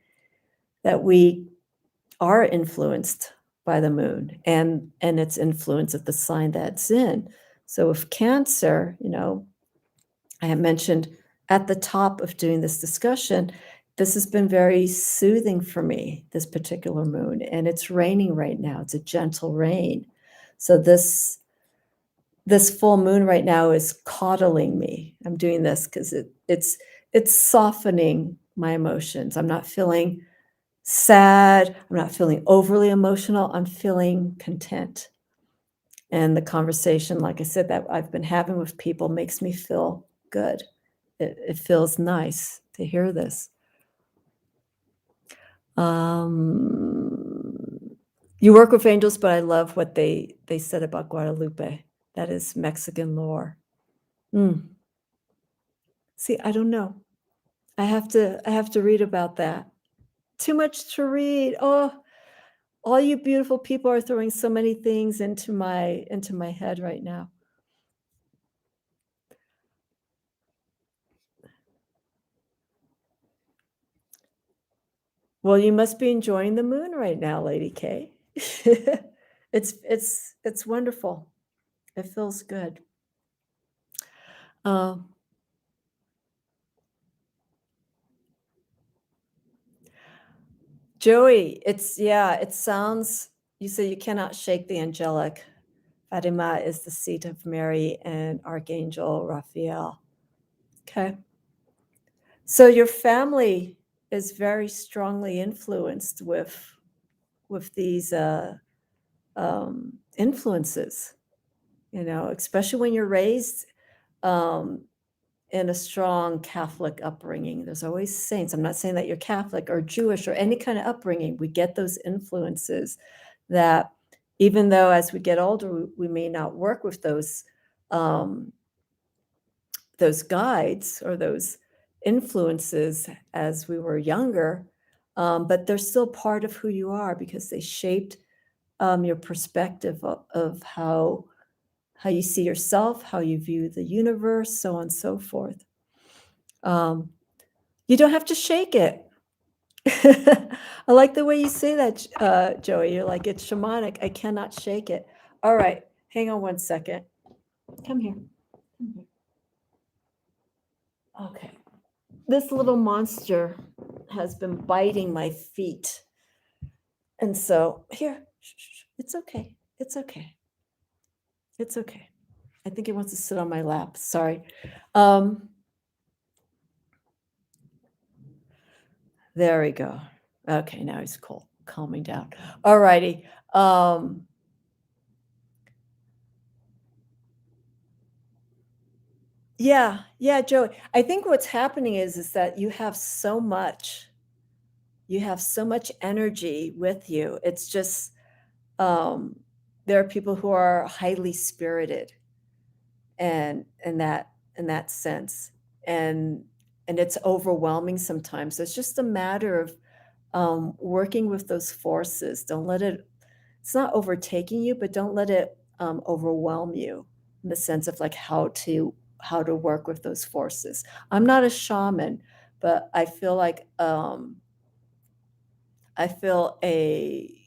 are influenced by the moon and its influence of the sign that's in. So with Cancer, I have mentioned at the top of doing this discussion, this has been very soothing for me, this particular moon, and it's raining right now. It's a gentle rain. So this full moon right now is coddling me. I'm doing this because it's softening my emotions. I'm not feeling sad. I'm not feeling overly emotional. I'm feeling content. And the conversation, like I said, that I've been having with people makes me feel good. It feels nice to hear this. You work with angels, but I love what they said about Guadalupe. That is Mexican lore. See, I don't know. I have to read about that. Too much to read. Oh, all you beautiful people are throwing so many things into my head right now. Well, you must be enjoying the moon right now, Lady K. It's wonderful. It feels good. Joey, it sounds, you say you cannot shake the angelic. Fatima is the seat of Mary and Archangel Raphael. Okay. So your family is very strongly influenced with these influences, especially when you're raised in a strong Catholic upbringing. There's always saints. I'm not saying that you're Catholic or Jewish or any kind of upbringing. We get those influences that even though as we get older, we may not work with those guides or those influences as we were younger, but they're still part of who you are because they shaped your perspective of how you see yourself, how you view the universe, so on and so forth. You don't have to shake it. I like the way you say that, Joey. You're like, it's shamanic. I cannot shake it. All right, hang on one second. Come here. Come here. Okay. This little monster has been biting my feet. And so, here, it's okay. It's okay. It's okay. I think it wants to sit on my lap. Sorry. There we go. Okay, now he's cool, calming down. All righty. Yeah, Joey. I think what's happening is that you have so much energy with you. It's just there are people who are highly spirited and in that sense. And it's overwhelming sometimes. So it's just a matter of working with those forces. Don't let it, it's not overtaking you, but don't let it overwhelm you in the sense of like how to work with those forces. I'm not a shaman, but I feel like I feel a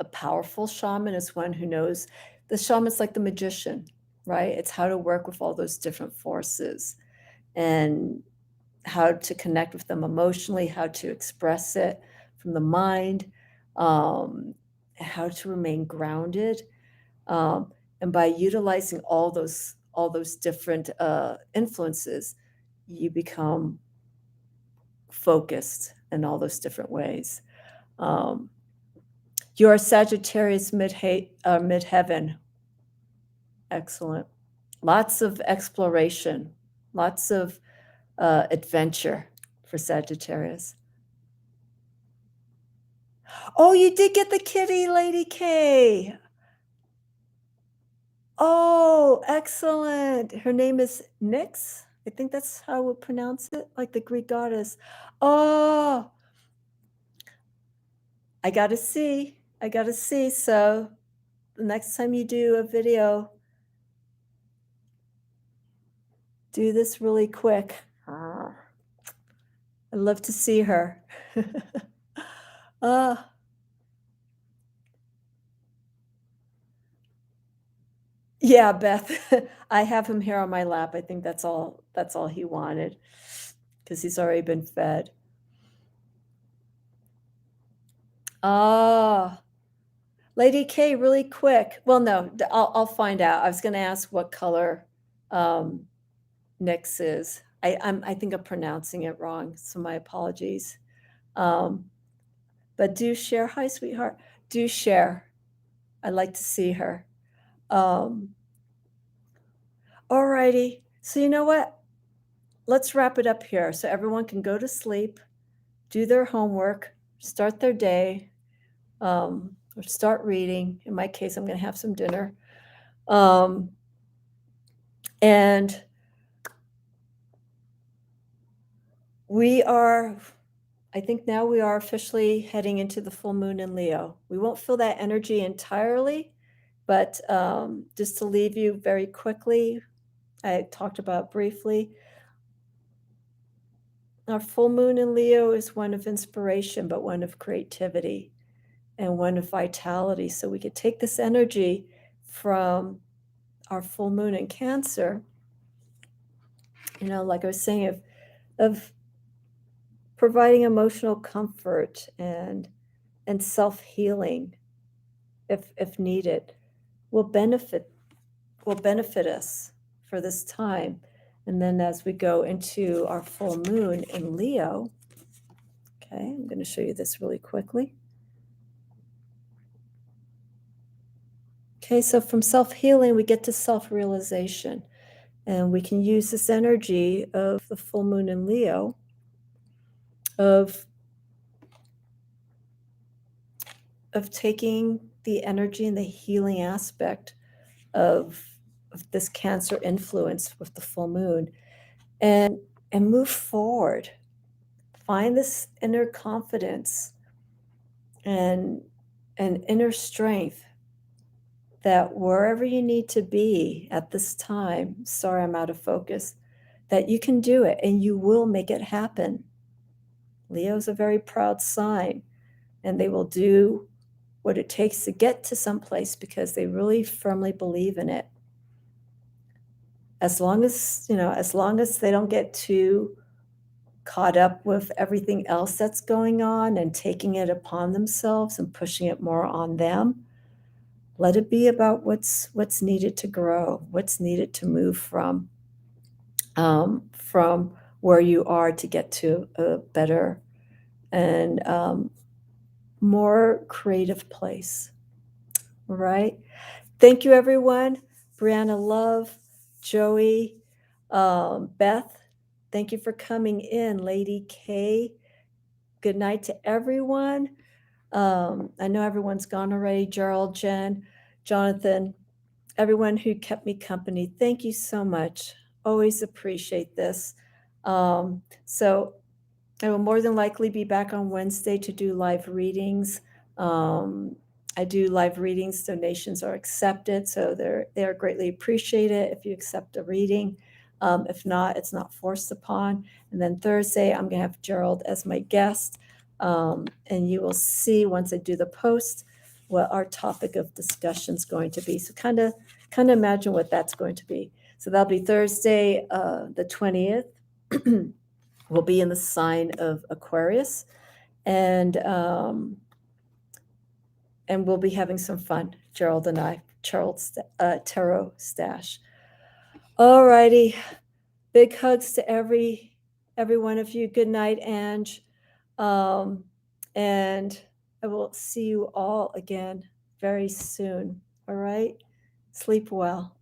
a powerful shaman is one who knows. The shaman's like the magician, right? It's how to work with all those different forces and how to connect with them emotionally, how to express it from the mind, how to remain grounded. And by utilizing all those different influences, you become focused in all those different ways. You're a Sagittarius mid-heaven. Excellent. Lots of exploration, lots of adventure for Sagittarius. Oh, you did get the kitty, Lady K. Oh, excellent. Her name is Nyx. I think that's how we pronounce it, like the Greek goddess. Oh, I gotta see. I gotta see. So the next time you do a video, do this really quick. I'd love to see her. uh, yeah, Beth. I have him here on my lap. I think that's all he wanted because he's already been fed. Ah, Lady K, really quick. Well, no, I'll find out. I was going to ask what color Nyx is. I think I'm pronouncing it wrong, so my apologies. But do share. Hi, sweetheart. Do share. I'd like to see her. All righty. So you know what? Let's wrap it up here so everyone can go to sleep, do their homework, start their day, or start reading. In my case, I'm going to have some dinner. And I think now we are officially heading into the full moon in Leo. We won't feel that energy entirely, but just to leave you very quickly, I talked about briefly. Our full moon in Leo is one of inspiration, but one of creativity and one of vitality. So we could take this energy from our full moon in Cancer, like I was saying, of providing emotional comfort and self-healing if needed will benefit us for this time. And then as we go into our full moon in Leo, okay, I'm going to show you this really quickly. Okay, so from self-healing, we get to self-realization. And we can use this energy of the full moon in Leo of taking the energy and the healing aspect of this Cancer influence with the full moon and move forward. Find this inner confidence and and inner strength that wherever you need to be at this time, sorry, I'm out of focus, that you can do it and you will make it happen. Leo's a very proud sign, and they will do what it takes to get to someplace because they really firmly believe in it. As long as, as long as they don't get too caught up with everything else that's going on and taking it upon themselves and pushing it more on them, let it be about what's needed to grow, what's needed to move from where you are to get to a better and more creative place. All right. Thank you, everyone. Brianna, love, Joey, Beth, thank you for coming in. Lady K, good night to everyone. I know everyone's gone already. Gerald, Jen, Jonathan, everyone who kept me company, thank you so much. Always appreciate this. So I will more than likely be back on Wednesday to do live readings. I do live readings. Donations are accepted, so they are greatly appreciated if you accept a reading. If not, it's not forced upon. And then Thursday, I'm going to have Gerald as my guest, and you will see once I do the post what our topic of discussion is going to be. So kind of imagine what that's going to be. So that'll be Thursday, the 20th. We'll be in the sign of Aquarius, and we'll be having some fun, Gerald and I, Tarot Stash. All righty. Big hugs to every one of you. Good night, Ange. And I will see you all again very soon. All right? Sleep well.